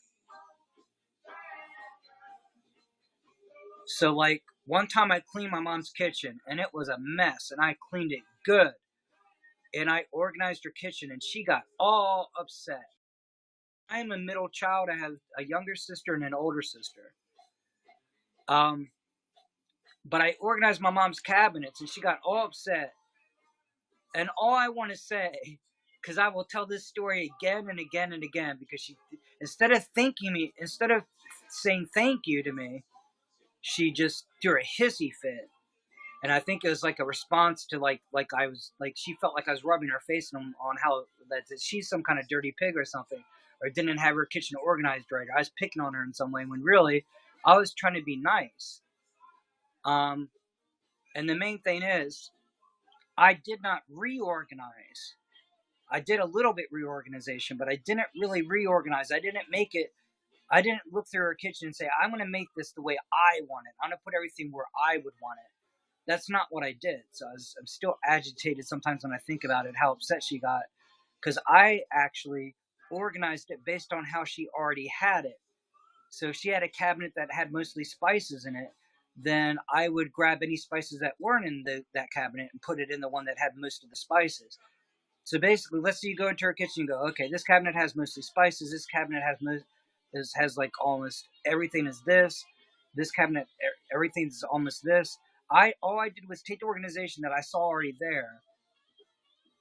So, like, one time I cleaned my mom's kitchen and it was a mess, and I cleaned it good. And I organized her kitchen, and she got all upset. I am a middle child. I have a younger sister and an older sister. Um, but I organized my mom's cabinets, and she got all upset. And all I want to say, because I will tell this story again and again and again, because she, instead of saying thank you to me, she just threw a hissy fit. And I think it was like a response to like I was like she felt like I was rubbing her face on how that she's some kind of dirty pig or something, or didn't have her kitchen organized right. Or I was picking on her in some way when really I was trying to be nice. Um, and the main thing is I did not reorganize. I did a little bit reorganization, but I didn't really reorganize. I didn't make it. I didn't look through her kitchen and say I'm going to make this the way I want it. I'm going to put everything where I would want it. That's not what I did. So I'm still agitated sometimes when I think about it, how upset she got. Because I actually organized it based on how she already had it. So if she had a cabinet that had mostly spices in it, then I would grab any spices that weren't in that cabinet and put it in the one that had most of the spices. So basically, let's say you go into her kitchen and go, okay, this cabinet has mostly spices. This cabinet has like almost everything is this. This cabinet, everything's almost this. All I did was take the organization that I saw already there.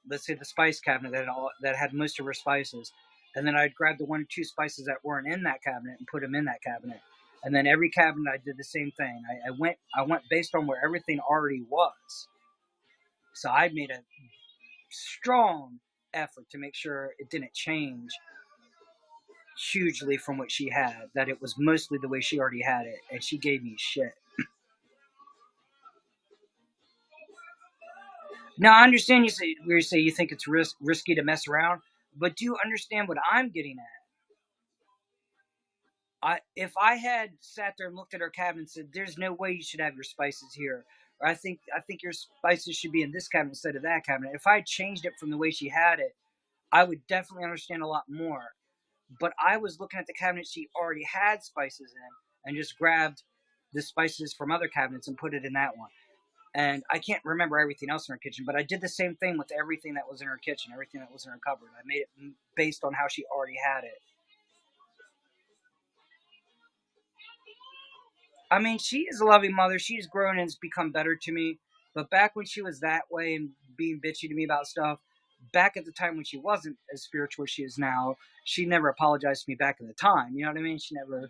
Let's say the spice cabinet that had most of her spices, and then I'd grab the one or two spices that weren't in that cabinet and put them in that cabinet. And then every cabinet I did the same thing. I went based on where everything already was. So I made a strong effort to make sure it didn't change hugely from what she had. That it was mostly the way she already had it, and she gave me shit. Now I understand you say you think it's risky to mess around, but do you understand what I'm getting at? If I had sat there and looked at her cabinet and said, "There's no way you should have your spices here," or I think your spices should be in this cabinet instead of that cabinet. If I changed it from the way she had it, I would definitely understand a lot more. But I was looking at the cabinet she already had spices in and just grabbed the spices from other cabinets and put it in that one. And I can't remember everything else in her kitchen, but I did the same thing with everything that was in her kitchen, everything that was in her cupboard. I made it based on how she already had it. I mean, she is a loving mother. She's grown and has become better to me. But back when she was that way and being bitchy to me about stuff, back at the time when she wasn't as spiritual as she is now, she never apologized to me back in the time. You know what I mean? She never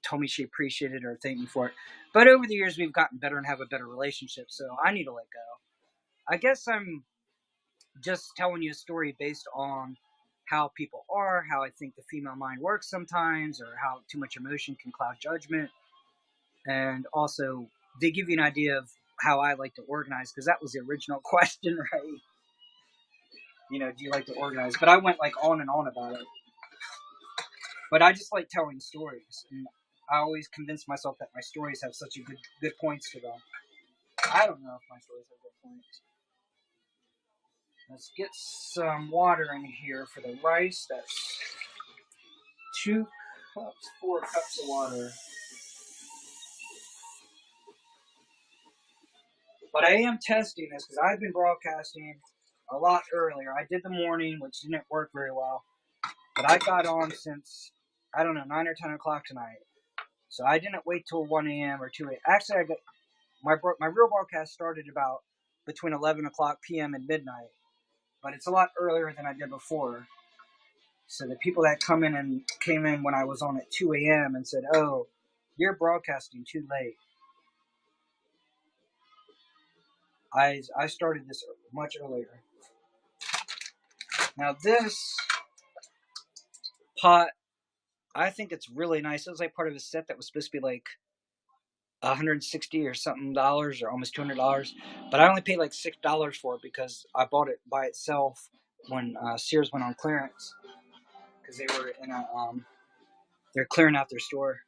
told me she appreciated it or thanked me for it. But over the years, we've gotten better and have a better relationship. So I need to let go. I guess I'm just telling you a story based on how people are, how I think the female mind works sometimes, or how too much emotion can cloud judgment. And also, they give you an idea of how I like to organize, because that was the original question, right? Do you like to organize? But I went like on and on about it. But I just like telling stories. And I always convince myself that my stories have such a good points to them. I don't know if my stories have good points. Let's get some water in here for the rice. That's 4 cups of water. But I am testing this because I've been broadcasting a lot earlier. I did the morning, which didn't work very well. But I got on since, I don't know, 9 or 10 o'clock tonight. So I didn't wait till 1 a.m. or 2 a.m. Actually, I got my real broadcast started about between 11 o'clock p.m. and midnight. But it's a lot earlier than I did before. So the people that came in when I was on at 2 a.m. and said, "Oh, you're broadcasting too late." I started this much earlier. Now this pot, I think it's really nice. It was like part of a set that was supposed to be like $160 or something dollars, or almost $200. But I only paid like $6 for it because I bought it by itself when Sears went on clearance, because they were in a they're clearing out their store.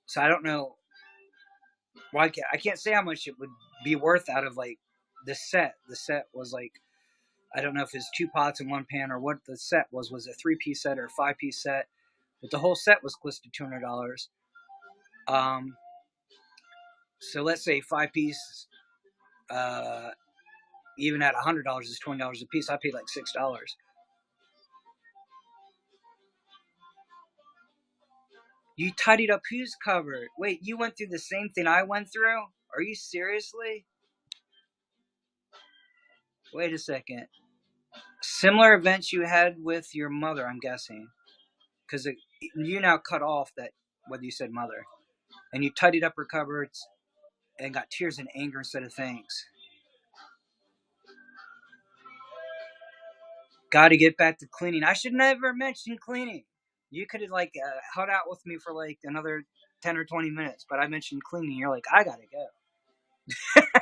So I don't know. Well, I can't say how much it would be worth out of like the set. The set was like, I don't know if it's 2 pots and 1 pan or what the set was. Was it a 3-piece set or a 5-piece set? But the whole set was close to $200. So let's say 5-piece, even at $100 is $20 a piece. I paid like $6. You tidied up whose cupboard? Wait, you went through the same thing I went through? Are you seriously? Wait a second. Similar events you had with your mother, I'm guessing. Because YouNow cut off that, whether you said mother. And you tidied up her cupboards and got tears and anger instead of thanks. Got to get back to cleaning. I should never mention cleaning. You could have like hung out with me for like another 10 or 20 minutes, but I mentioned cleaning. You're like, I gotta go. Let's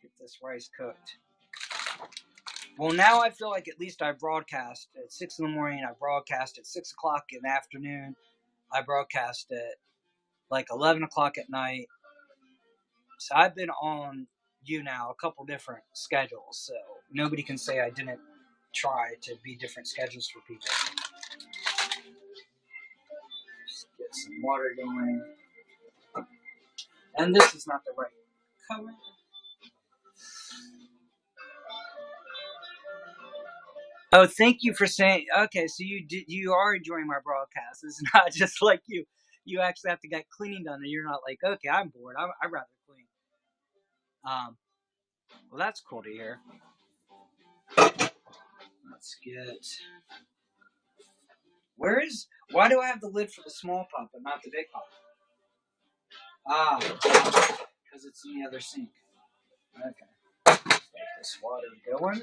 get this rice cooked. Well, now I feel like at least I broadcast at 6 in the morning. I broadcast at 6 o'clock in the afternoon. I broadcast at like 11 o'clock at night. So I've been on YouNow a couple different schedules. So nobody can say I didn't try to be different schedules for people. Just get some water going. And this is not the right color. Oh, thank you for saying. Okay, so you are enjoying my broadcast. It's not just like you. You actually have to get cleaning done, and you're not like, okay, I'm bored. I'd rather clean. Well, that's cool to hear. Let's get. Why do I have the lid for the small pot but not the big pot? Because it's in the other sink. Okay. Let's get this water going.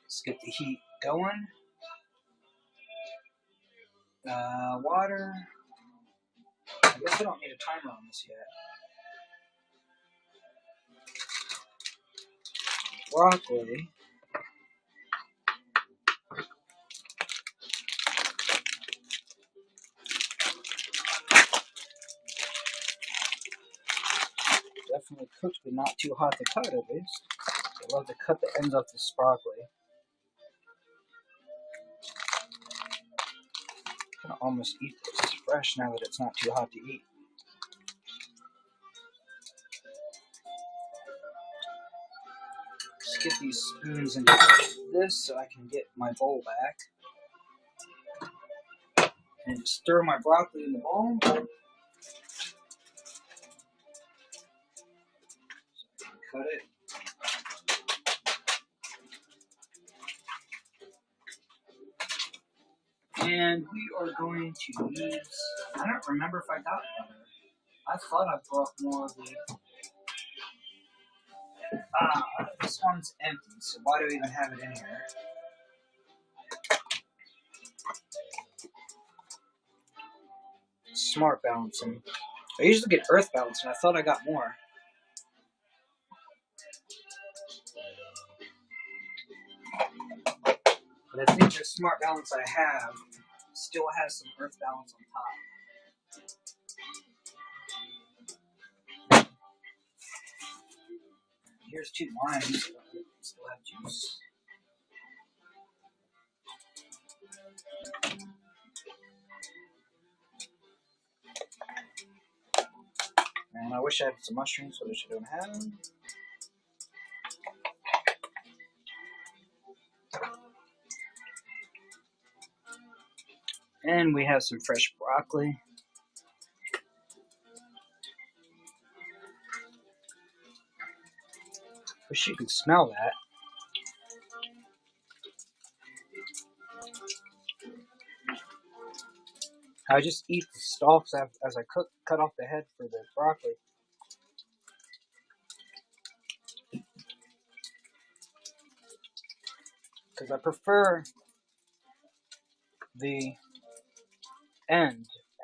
Let's get the heat going. Water. I guess I don't need a timer on this yet. Broccoli. Definitely cooked, but not too hot to cut, at least. I love to cut the ends off this broccoli. I can almost eat this. It's fresh now that it's not too hot to eat. Just get these spoons into this so I can get my bowl back. And just stir my broccoli in the bowl. So I can cut it. And we are going to use, I don't remember if I got butter. I thought I brought more of the, this one's empty, so why do we even have it in here? Smart balancing. I usually get earth balancing, I thought I got more. But I think the smart balance I have still has some earth balance on top. Here's 2 limes. Still have juice. And I wish I had some mushrooms, which I don't have. And we have some fresh broccoli. Wish you could smell that. I just eat the stalks as I cut off the head for the broccoli. Because I prefer the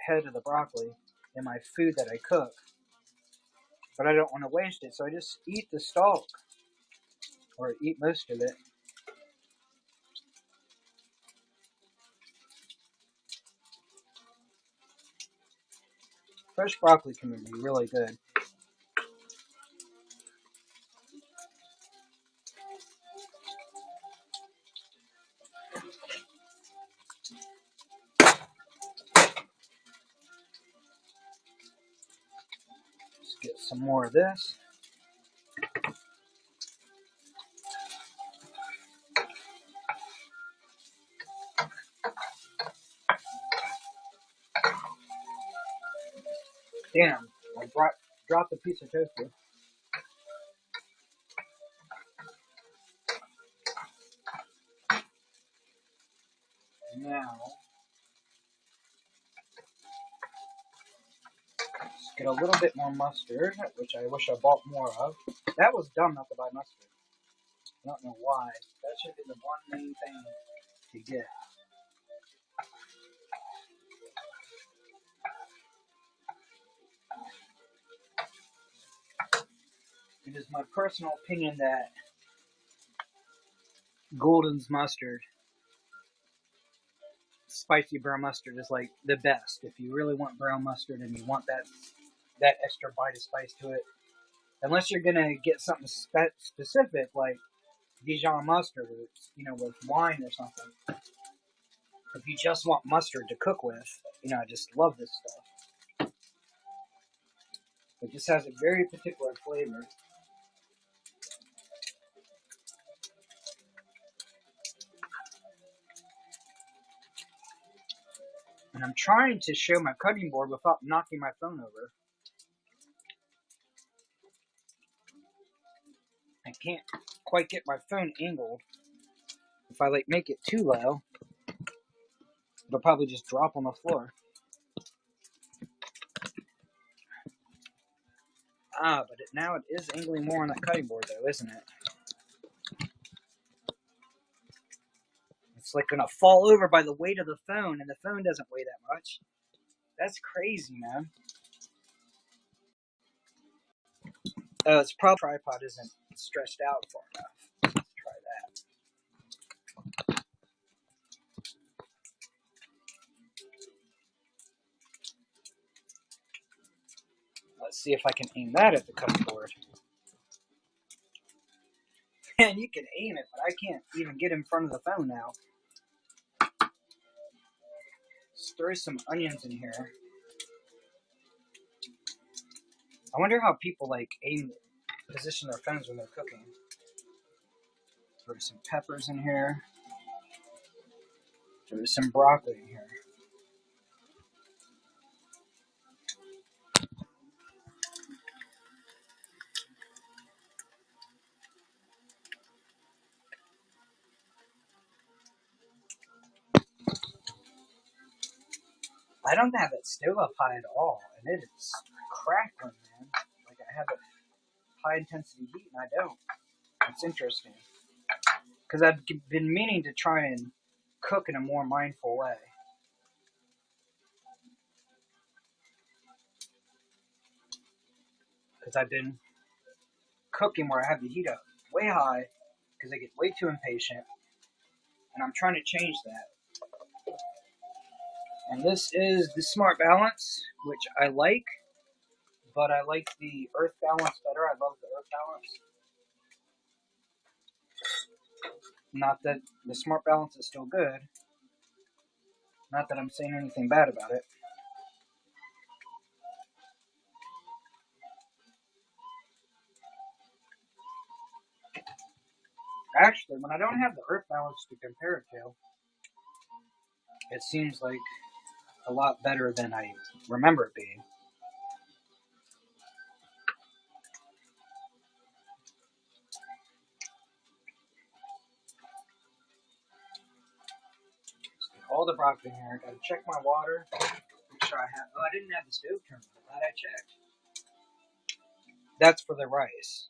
head of the broccoli in my food that I cook. But I don't want to waste it, so I just eat the stalk. Or eat most of it. Fresh broccoli can be really good. Just get some more of this. Damn, I dropped a piece of tofu. Now, let's get a little bit more mustard, which I wish I bought more of. That was dumb not to buy mustard. I don't know why. That should be the one main thing to get. It is my personal opinion that Golden's mustard, spicy brown mustard, is like the best. If you really want brown mustard and you want that extra bite of spice to it, unless you're gonna get something specific like Dijon mustard, with wine or something. If you just want mustard to cook with, I just love this stuff. It just has a very particular flavor. And I'm trying to show my cutting board without knocking my phone over. I can't quite get my phone angled. If I make it too low, it'll probably just drop on the floor. But now it is angling more on that cutting board though, isn't it? It's like gonna fall over by the weight of the phone, and the phone doesn't weigh that much. That's crazy, man. It's probably the tripod isn't stretched out far enough. Let's try that. Let's see if I can aim that at the cutting board. Man, you can aim it, but I can't even get in front of the phone now. Let's throw some onions in here. I wonder how people position their phones when they're cooking. Throw some peppers in here. Throw some broccoli in here. I don't have it stove up high at all, and it is crackling, man. Like I have a high intensity heat, and I don't. It's interesting. Because I've been meaning to try and cook in a more mindful way. Because I've been cooking where I have the heat up way high, because I get way too impatient. and I'm trying to change that. And this is the Smart Balance, which I like, but I like the Earth Balance better. I love the Earth Balance. Not that the Smart Balance is still good. Not that I'm saying anything bad about it. Actually, when I don't have the Earth Balance to compare it to, it seems like a lot better than I remember it being. All the broccoli here. Gotta check my water. Make sure I have. Oh, I didn't have the stove turned on. Glad I checked. That's for the rice.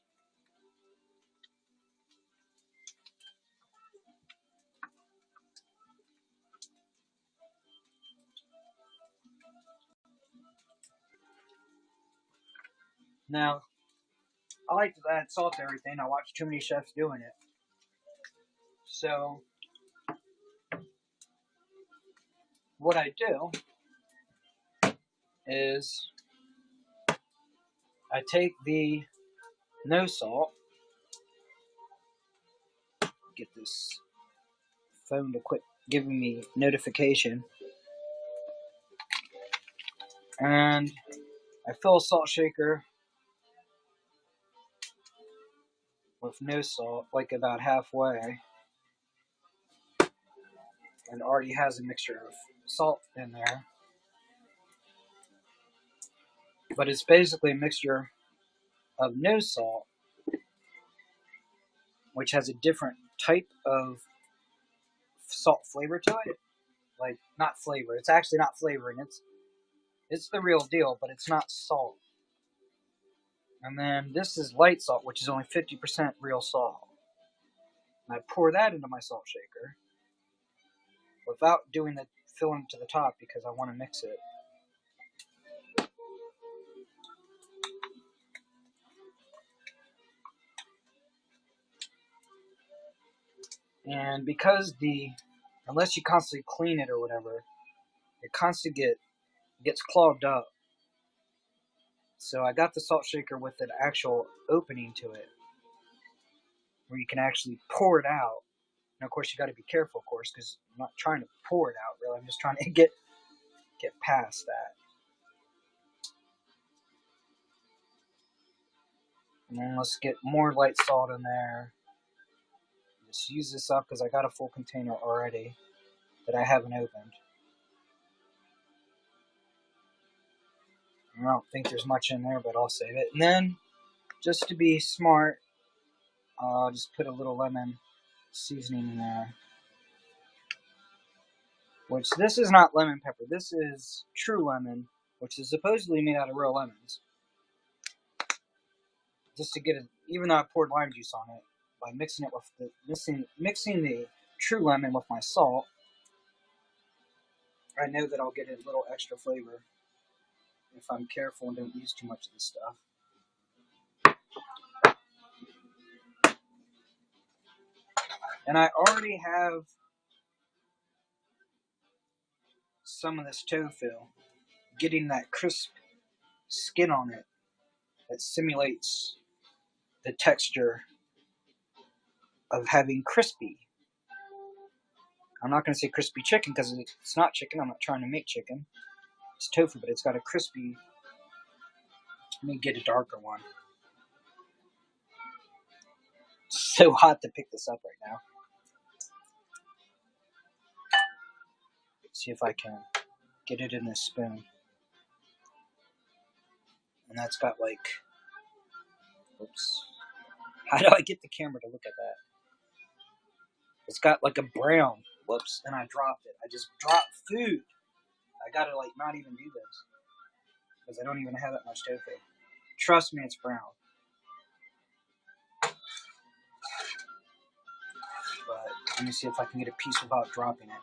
Now, I like to add salt to everything. I watch too many chefs doing it. So, what I do is I take the no salt, get this phone to quit giving me notification, and I fill a salt shaker with no salt, like about halfway, and already has a mixture of salt in there. But it's basically a mixture of no salt, which has a different type of salt flavor to it. Like, not flavor. It's actually not flavoring. It's the real deal, but it's not salt. And then this is light salt, which is only 50% real salt. And I pour that into my salt shaker without doing the filling to the top because I want to mix it. And because unless you constantly clean it or whatever, it constantly gets clogged up. So I got the salt shaker with an actual opening to it where you can actually pour it out. And of course, you got to be careful, of course, because I'm not trying to pour it out, really. I'm just trying to get past that. And then let's get more light salt in there. Just use this up because I got a full container already that I haven't opened. I don't think there's much in there, but I'll save it. And then, just to be smart, I'll just put a little lemon seasoning in there. Which, this is not lemon pepper. This is true lemon, which is supposedly made out of real lemons. Just to get it, even though I poured lime juice on it, by mixing it with mixing the true lemon with my salt, I know that I'll get a little extra flavor if I'm careful and don't use too much of this stuff. And I already have some of this tofu getting that crisp skin on it that simulates the texture of having crispy. I'm not going to say crispy chicken because it's not chicken. I'm not trying to make chicken. It's tofu, but it's got a crispy. Let me get a darker one. It's so hot to pick this up right now. Let's see if I can get it in this spoon. And that's got like, oops. How do I get the camera to look at that? It's got like a brown. Whoops, and I dropped it. I just dropped food. I gotta like not even do this because I don't even have that much tofu. Trust me, it's brown. But let me see if I can get a piece without dropping it.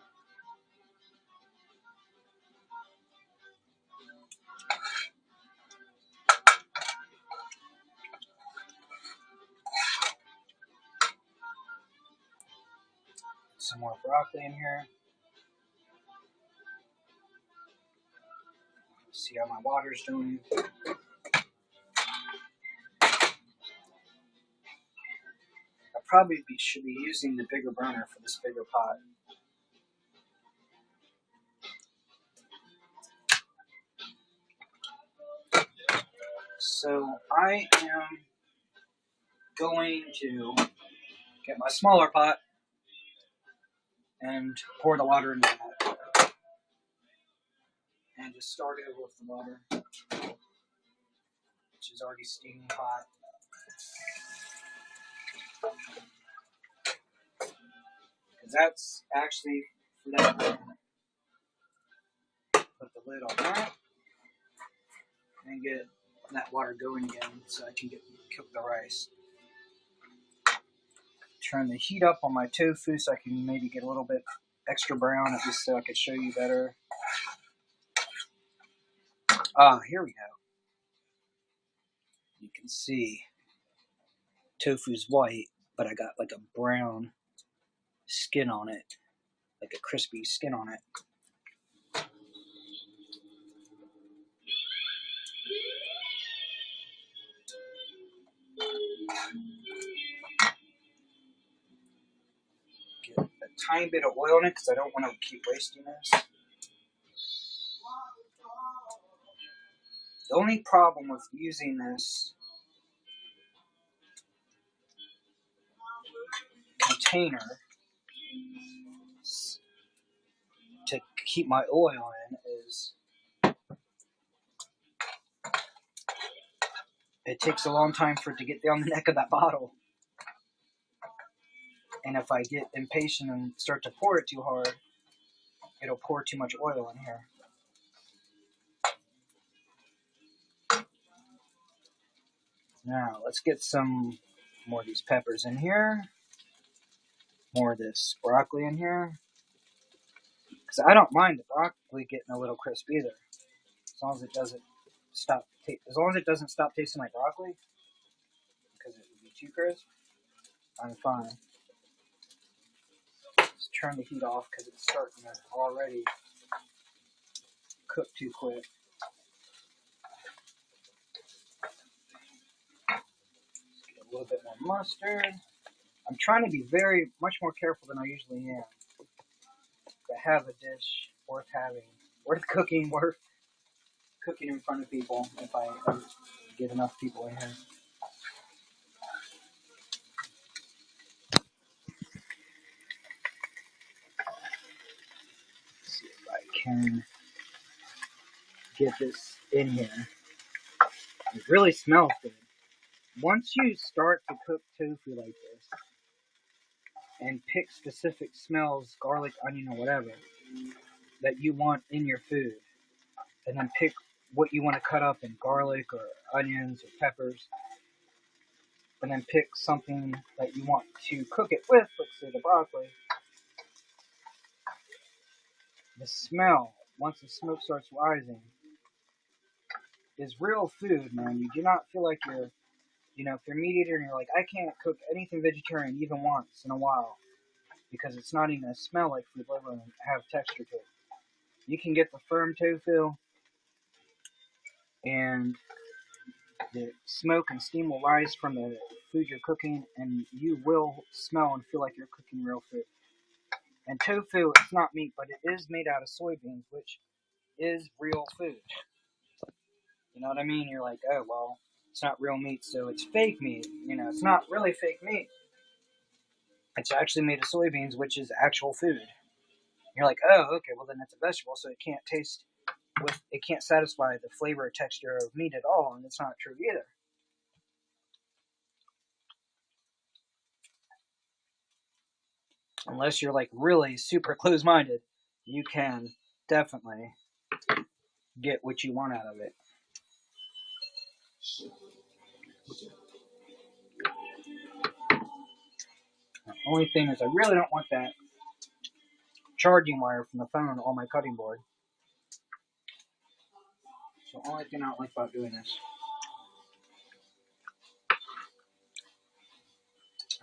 some more broccoli in here. See how my water's doing. I probably should be using the bigger burner for this bigger pot. So I am going to get my smaller pot and pour the water into that. And just start over with the water, which is already steaming hot. Because that's actually for that. Put the lid on that and get that water going again so I can cook the rice. Turn the heat up on my tofu so I can maybe get a little bit extra brown, at least so I can show you better. Here we go. You can see tofu's white, but I got like a brown skin on it, like a crispy skin on it. Get a tiny bit of oil in it because I don't want to keep wasting this. The only problem with using this container to keep my oil in is it takes a long time for it to get down the neck of that bottle. And if I get impatient and start to pour it too hard, it'll pour too much oil in here. Now, let's get some more of these peppers in here. More of this broccoli in here. Because I don't mind the broccoli getting a little crisp either. As long as it doesn't stop tasting like broccoli, because it would be too crisp, I'm fine. Just turn the heat off because it's starting to already cook too quick. Get a little bit more mustard. I'm trying to be much more careful than I usually am. To have a dish worth cooking in front of people if I get enough people in here. Let's see if I can get this in here. It really smells good. Once you start to cook tofu like this and pick specific smells, garlic, onion, or whatever, that you want in your food, and then pick what you want to cut up in garlic or onions or peppers, and then pick something that you want to cook it with, let's say the broccoli. The smell, once the smoke starts rising, is real food, man. You do not feel like if you're a meat eater and you're like, I can't cook anything vegetarian even once in a while because it's not even going to smell like food, let alone have texture to it. You can get the firm tofu and the smoke and steam will rise from the food you're cooking, and you will smell and feel like you're cooking real food. And tofu, it's not meat, but it is made out of soybeans, which is real food. You know what I mean? You're like, oh, well, it's not real meat, so it's fake meat. It's not really fake meat. It's actually made of soybeans, which is actual food. You're like, oh, okay, well then it's a vegetable, so it can't satisfy the flavor or texture of meat at all, and it's not true either. Unless you're like really super close-minded, you can definitely get what you want out of it. The only thing is I really don't want that charging wire from the phone on my cutting board. So the only thing I don't like about doing this.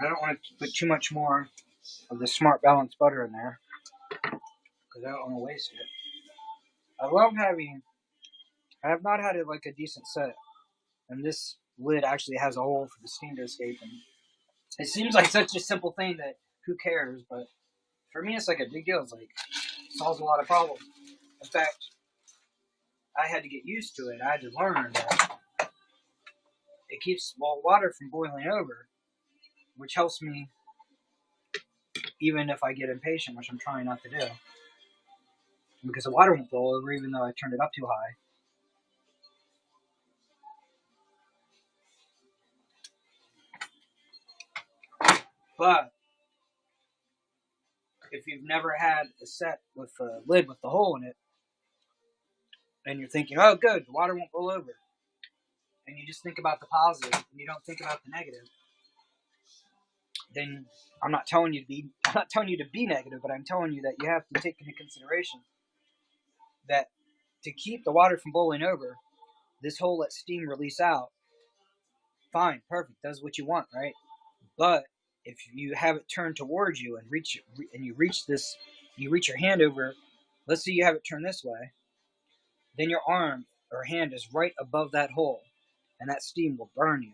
I don't want to put too much more of the Smart Balanced butter in there because I don't want to waste it. I have not had a decent set, and this lid actually has a hole for the steam to escape. And it seems like such a simple thing that who cares, but for me it's like a big deal. It's like solves a lot of problems. In fact, I had to get used to it. I had to learn that it keeps water from boiling over, which helps me even if I get impatient, which I'm trying not to do. Because the water won't boil over even though I turned it up too high. But if you've never had a set with a lid with the hole in it, and you're thinking, oh good, the water won't boil over, and you just think about the positive and you don't think about the negative, then I'm not telling you to be negative, but I'm telling you that you have to take into consideration that to keep the water from boiling over, this hole lets steam release out. Fine, perfect, does what you want, right? But if you have it turned towards you and you reach your hand over, let's say you have it turned this way, then your arm or hand is right above that hole, and that steam will burn you.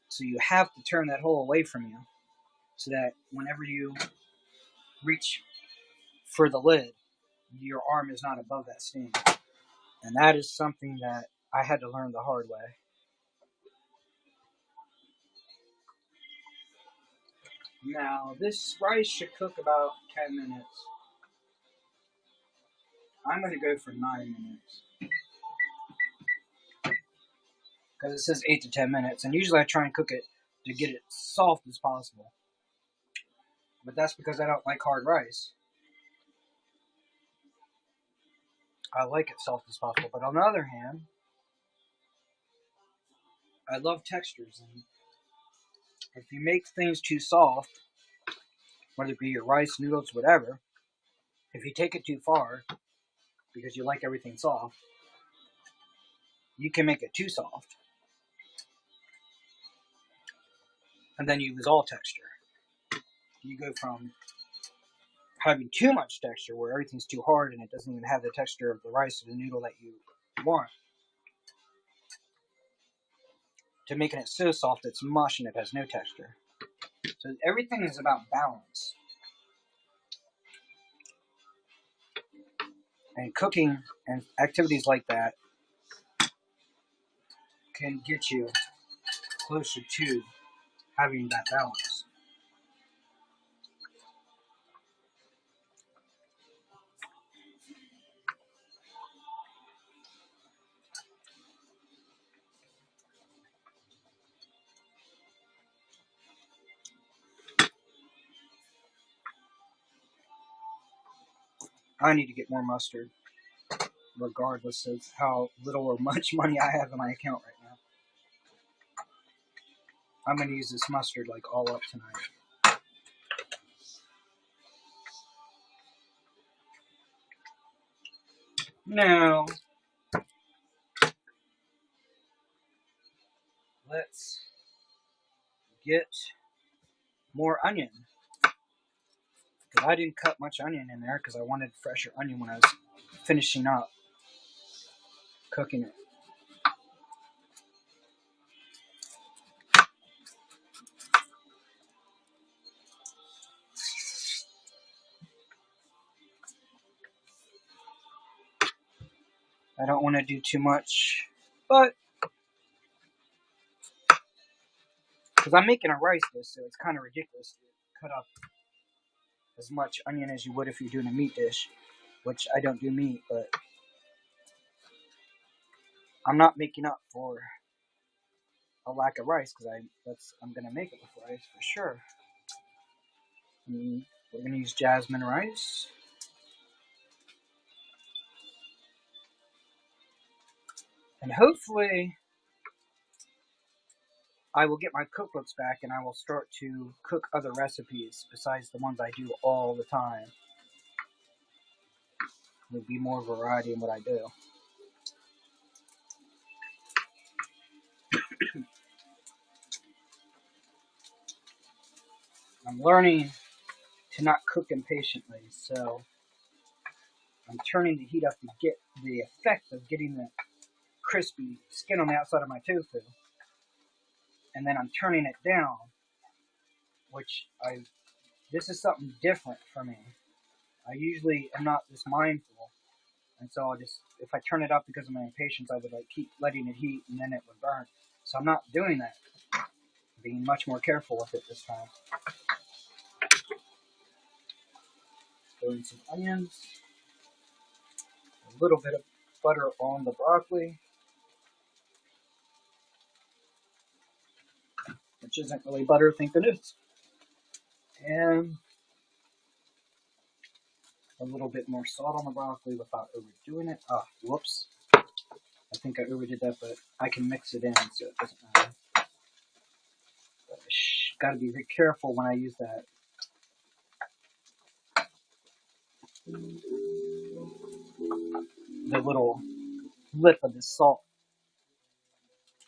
So you have to turn that hole away from you, so that whenever you reach for the lid, your arm is not above that steam. And that is something that I had to learn the hard way. Now, this rice should cook about 10 minutes. I'm going to go for 9 minutes. Because it says 8 to 10 minutes. And usually I try and cook it to get it soft as possible. But that's because I don't like hard rice. I like it soft as possible. But on the other hand, I love textures. And if you make things too soft, whether it be your rice, noodles, whatever, if you take it too far, because you like everything soft, you can make it too soft. And then you lose all texture. You go from having too much texture where everything's too hard and it doesn't even have the texture of the rice or the noodle that you want, to making it so soft it's mush and it has no texture. So everything is about balance. And cooking and activities like that can get you closer to having that balance. I need to get more mustard, regardless of how little or much money I have in my account right now. I'm going to use this mustard like all up tonight. Now, let's get more onion. Because I didn't cut much onion in there because I wanted fresher onion when I was finishing up cooking it. I don't want to do too much, but because I'm making a rice dish, so it's kind of ridiculous to cut up as much onion as you would if you're doing a meat dish, which I don't do meat, but I'm not making up for a lack of rice because I'm gonna make it with rice for sure. We're gonna use jasmine rice. And hopefully I will get my cookbooks back and I will start to cook other recipes besides the ones I do all the time. There'll be more variety in what I do. I'm learning to not cook impatiently. So I'm turning the heat up to get the effect of getting the crispy skin on the outside of my tofu. And then I'm turning it down, which this is something different for me. I usually am not this mindful, and so if I turn it up because of my impatience, I would like keep letting it heat, and then it would burn. So I'm not doing that. I'm being much more careful with it this time. Throwing some onions, a little bit of butter on the broccoli, which isn't really butter, thank goodness, and a little bit more salt on the broccoli without overdoing it. Whoops. I think I overdid that, but I can mix it in, so it doesn't matter. Got to be very careful when I use that. The little lip of the salt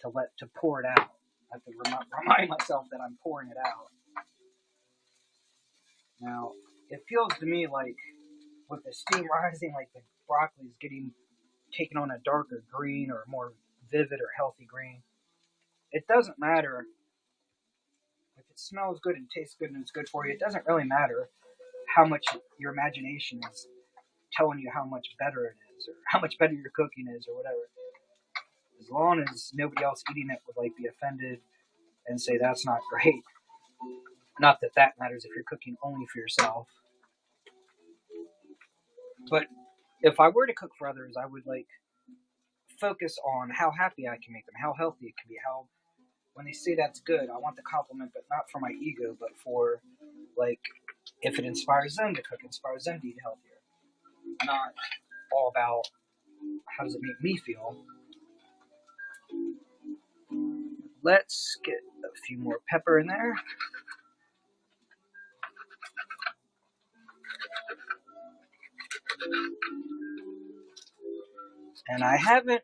to pour it out. I have to remind myself that I'm pouring it out. Now, it feels to me like with the steam rising, like the broccoli is taken on a darker green or more vivid or healthy green. It doesn't matter if it smells good and tastes good and it's good for you. It doesn't really matter how much your imagination is telling you how much better it is or how much better your cooking is or whatever. As long as nobody else eating it would like be offended and say that's not great. Not that that matters if you're cooking only for yourself. But if I were to cook for others, I would like focus on how happy I can make them, how healthy it can be, how when they say that's good, I want the compliment, but not for my ego, but for like if it inspires them to cook, inspires them to eat healthier. Not all about how does it make me feel. Let's get a few more pepper in there. And I haven't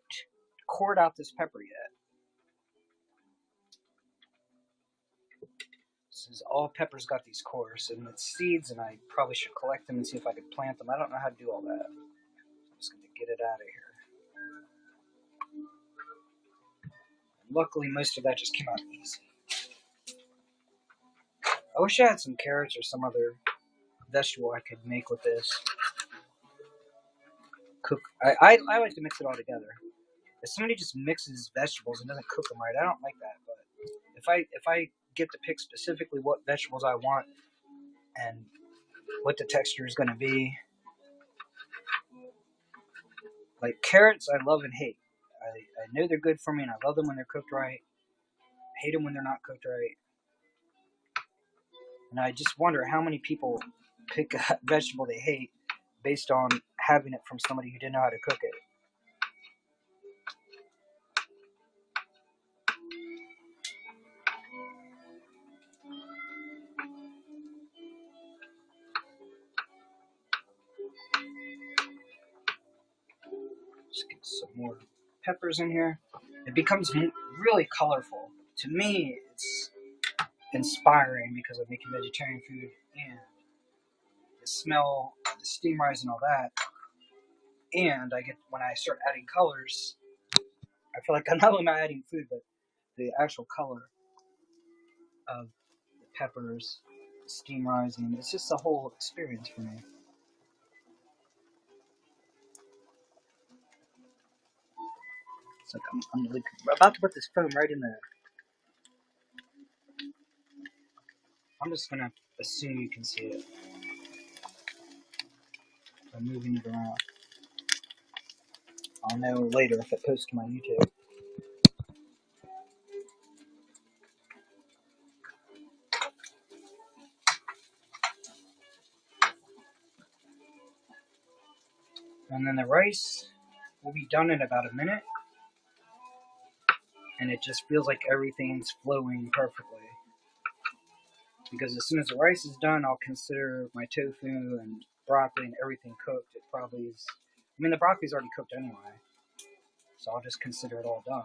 cored out this pepper yet. This is all pepper's got these cores and it's seeds, and I probably should collect them and see if I could plant them. I don't know how to do all that. I'm just going to get it out of here. And luckily, most of that just came out easy. I wish I had some carrots or some other vegetable I could make with this. Cook. I like to mix it all together. If somebody just mixes vegetables and doesn't cook them right, I don't like that. But if I get to pick specifically what vegetables I want and what the texture is going to be, like carrots, I love and hate. I know they're good for me, and I love them when they're cooked right. I hate them when they're not cooked right. And I just wonder how many people pick a vegetable they hate based on having it from somebody who didn't know how to cook it. Just get some more peppers in here. It becomes really colorful. To me, it's inspiring because I'm making vegetarian food, and the smell, the steam rise and all that. And when I start adding colors, I feel like I'm not only not adding food, but the actual color of the peppers, the steam rising. It's just a whole experience for me. It's like I'm really about to put this foam right in there. I'm just gonna assume you can see it by moving it around. I'll know later if it posts to my YouTube. And then the rice will be done in about a minute. And it just feels like everything's flowing perfectly. Because as soon as the rice is done, I'll consider my tofu and broccoli and everything cooked. It probably is. I mean, the broccoli's already cooked anyway. So I'll just consider it all done.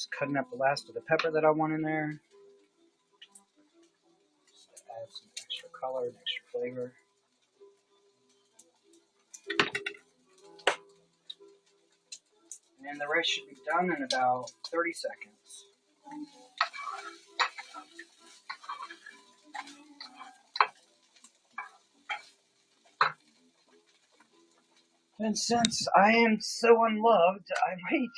Just cutting up the last of the pepper that I want in there. Just to add some extra color and extra flavor. And the rice should be done in about 30 seconds. And since I am so unloved, I might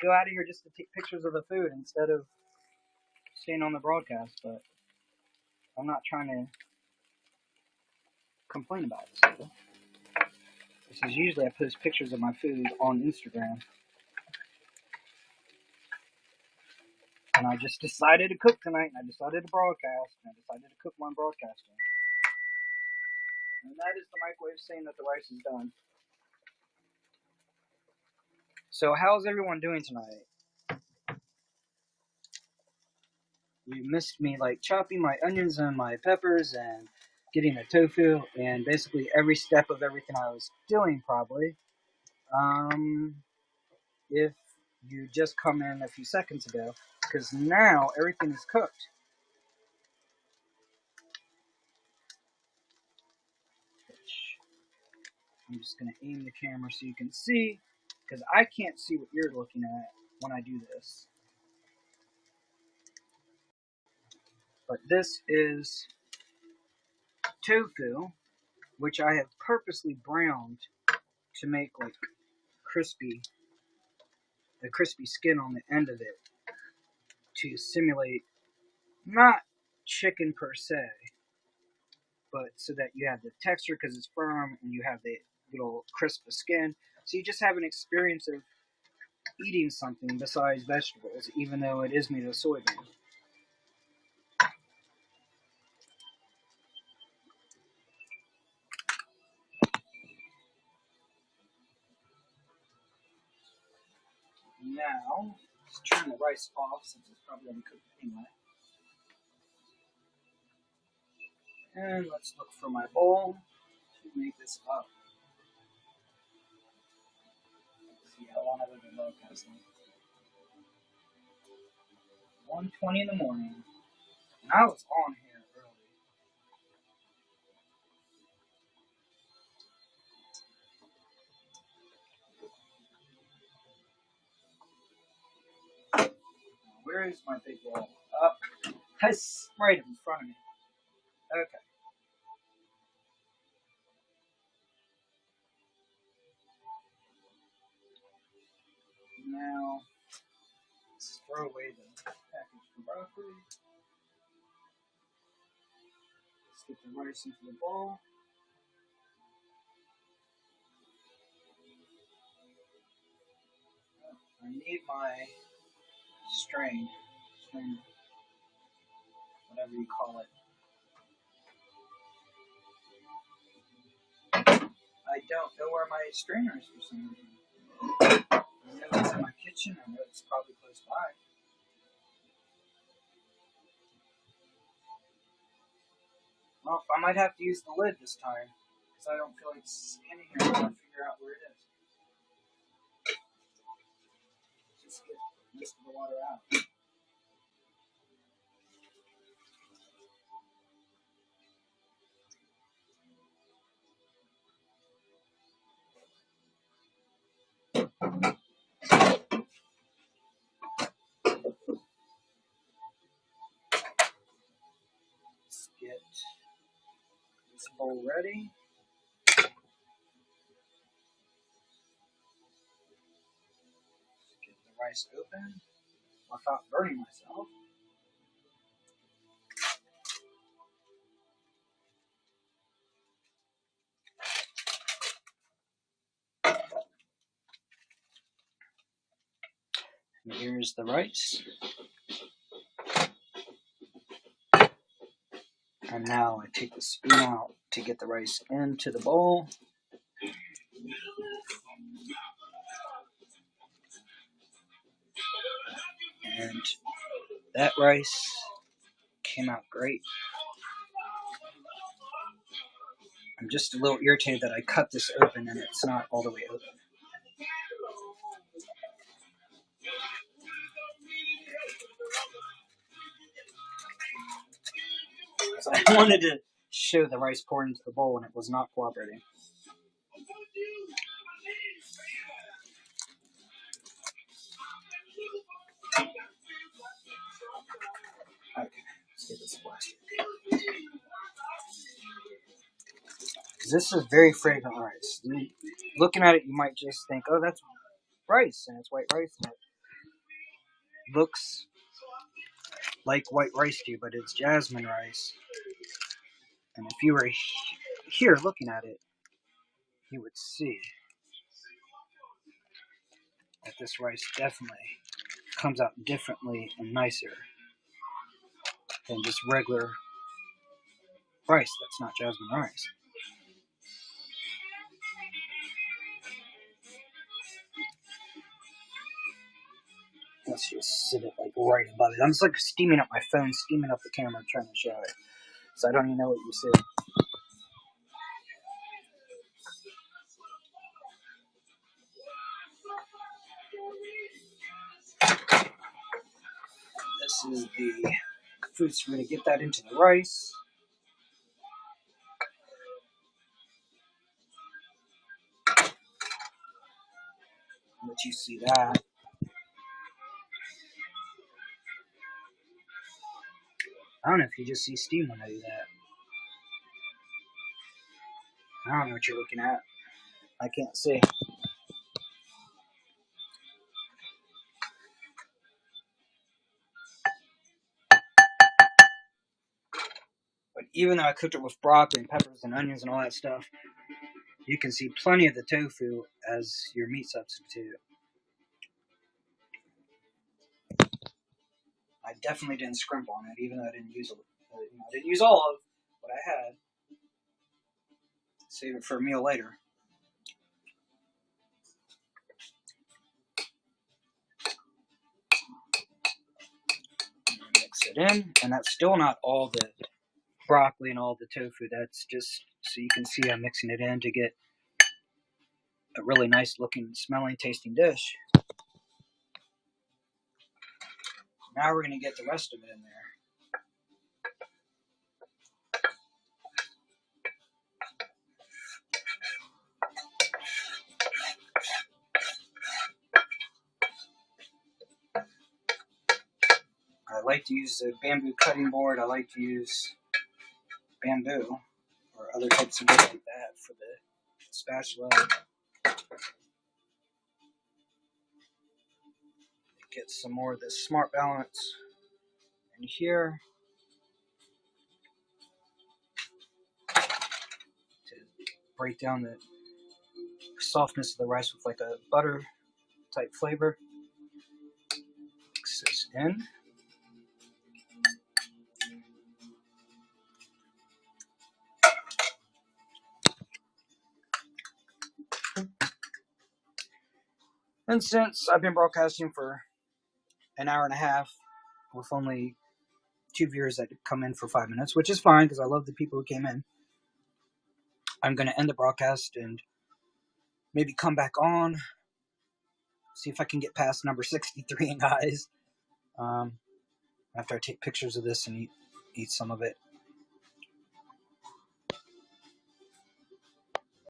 go out of here just to take pictures of the food instead of staying on the broadcast, but I'm not trying to complain about this. Because usually I post pictures of my food on Instagram. And I just decided to cook tonight, and I decided to broadcast, and I decided to cook while I'm broadcasting. And that is the microwave saying that the rice is done. So how's everyone doing tonight? You missed me like chopping my onions and my peppers and getting the tofu and basically every step of everything I was doing probably. If you just come in a few seconds ago, because now everything is cooked. I'm just going to aim the camera so you can see, because I can't see what you're looking at when I do this. But this is tofu, which I have purposely browned to make like a crispy skin on the end of it to simulate not chicken per se, but so that you have the texture because it's firm and you have the little crisp skin. So you just have an experience of eating something besides vegetables, even though it is made of soybean. Now, let's turn the rice off since it's probably already cooked anyway. And let's look for my bowl to make this up. Let's see how long I've been broadcasting. 1:20 in the morning. And I was on here early. Where is my big bowl? Up. That's right in front of me. Okay. Now, let's throw away the package for broccoli. Let's get the rice into the bowl. I need my strainer, whatever you call it. I don't know where my strainer is for some reason. I know it's in my kitchen. I know it's probably close by. Well, I might have to use the lid this time because I don't feel like standing here trying to figure out where it is. Just get most of the water out. Let's get this bowl ready. Get the rice open without burning myself. And here's the rice. And now I take the spoon out to get the rice into the bowl. And that rice came out great. I'm just a little irritated that I cut this open and it's not all the way open. I wanted to show the rice poured into the bowl, and it was not cooperating. Okay, let's get this plastic. This is very fragrant rice. Looking at it, you might just think, "Oh, that's rice," and it's white rice, and it looks like white rice to you, but it's jasmine rice. And if you were here looking at it, you would see that this rice definitely comes out differently and nicer than just regular rice that's not jasmine rice. Let's just sit it like right above it. I'm just like steaming up my phone, steaming up the camera, trying to show it. So I don't even know what you see. This is the food, so we're going to get that into the rice. Let you see that. I don't know if you just see steam when I do that. I don't know what you're looking at. I can't see. But even though I cooked it with broccoli and peppers and onions and all that stuff, you can see plenty of the tofu as your meat substitute. I definitely didn't scrimp on it, even though I didn't use I didn't use all of what I had. Save it for a meal later. Mix it in, and that's still not all the broccoli and all the tofu. That's just so you can see I'm mixing it in to get a really nice looking, smelling, tasting dish. Now we're going to get the rest of it in there. I like to use a bamboo cutting board. I like to use bamboo or other types of wood like that for the spatula. Get some more of this smart balance in here to break down the softness of the rice with like a butter type flavor. Mix this in. And since I've been broadcasting for an hour and a half with only 2 viewers that come in for 5 minutes, which is fine because I love the people who came in, I'm going to end the broadcast and maybe come back on, see if I can get past number 63 guys after I take pictures of this and eat some of it.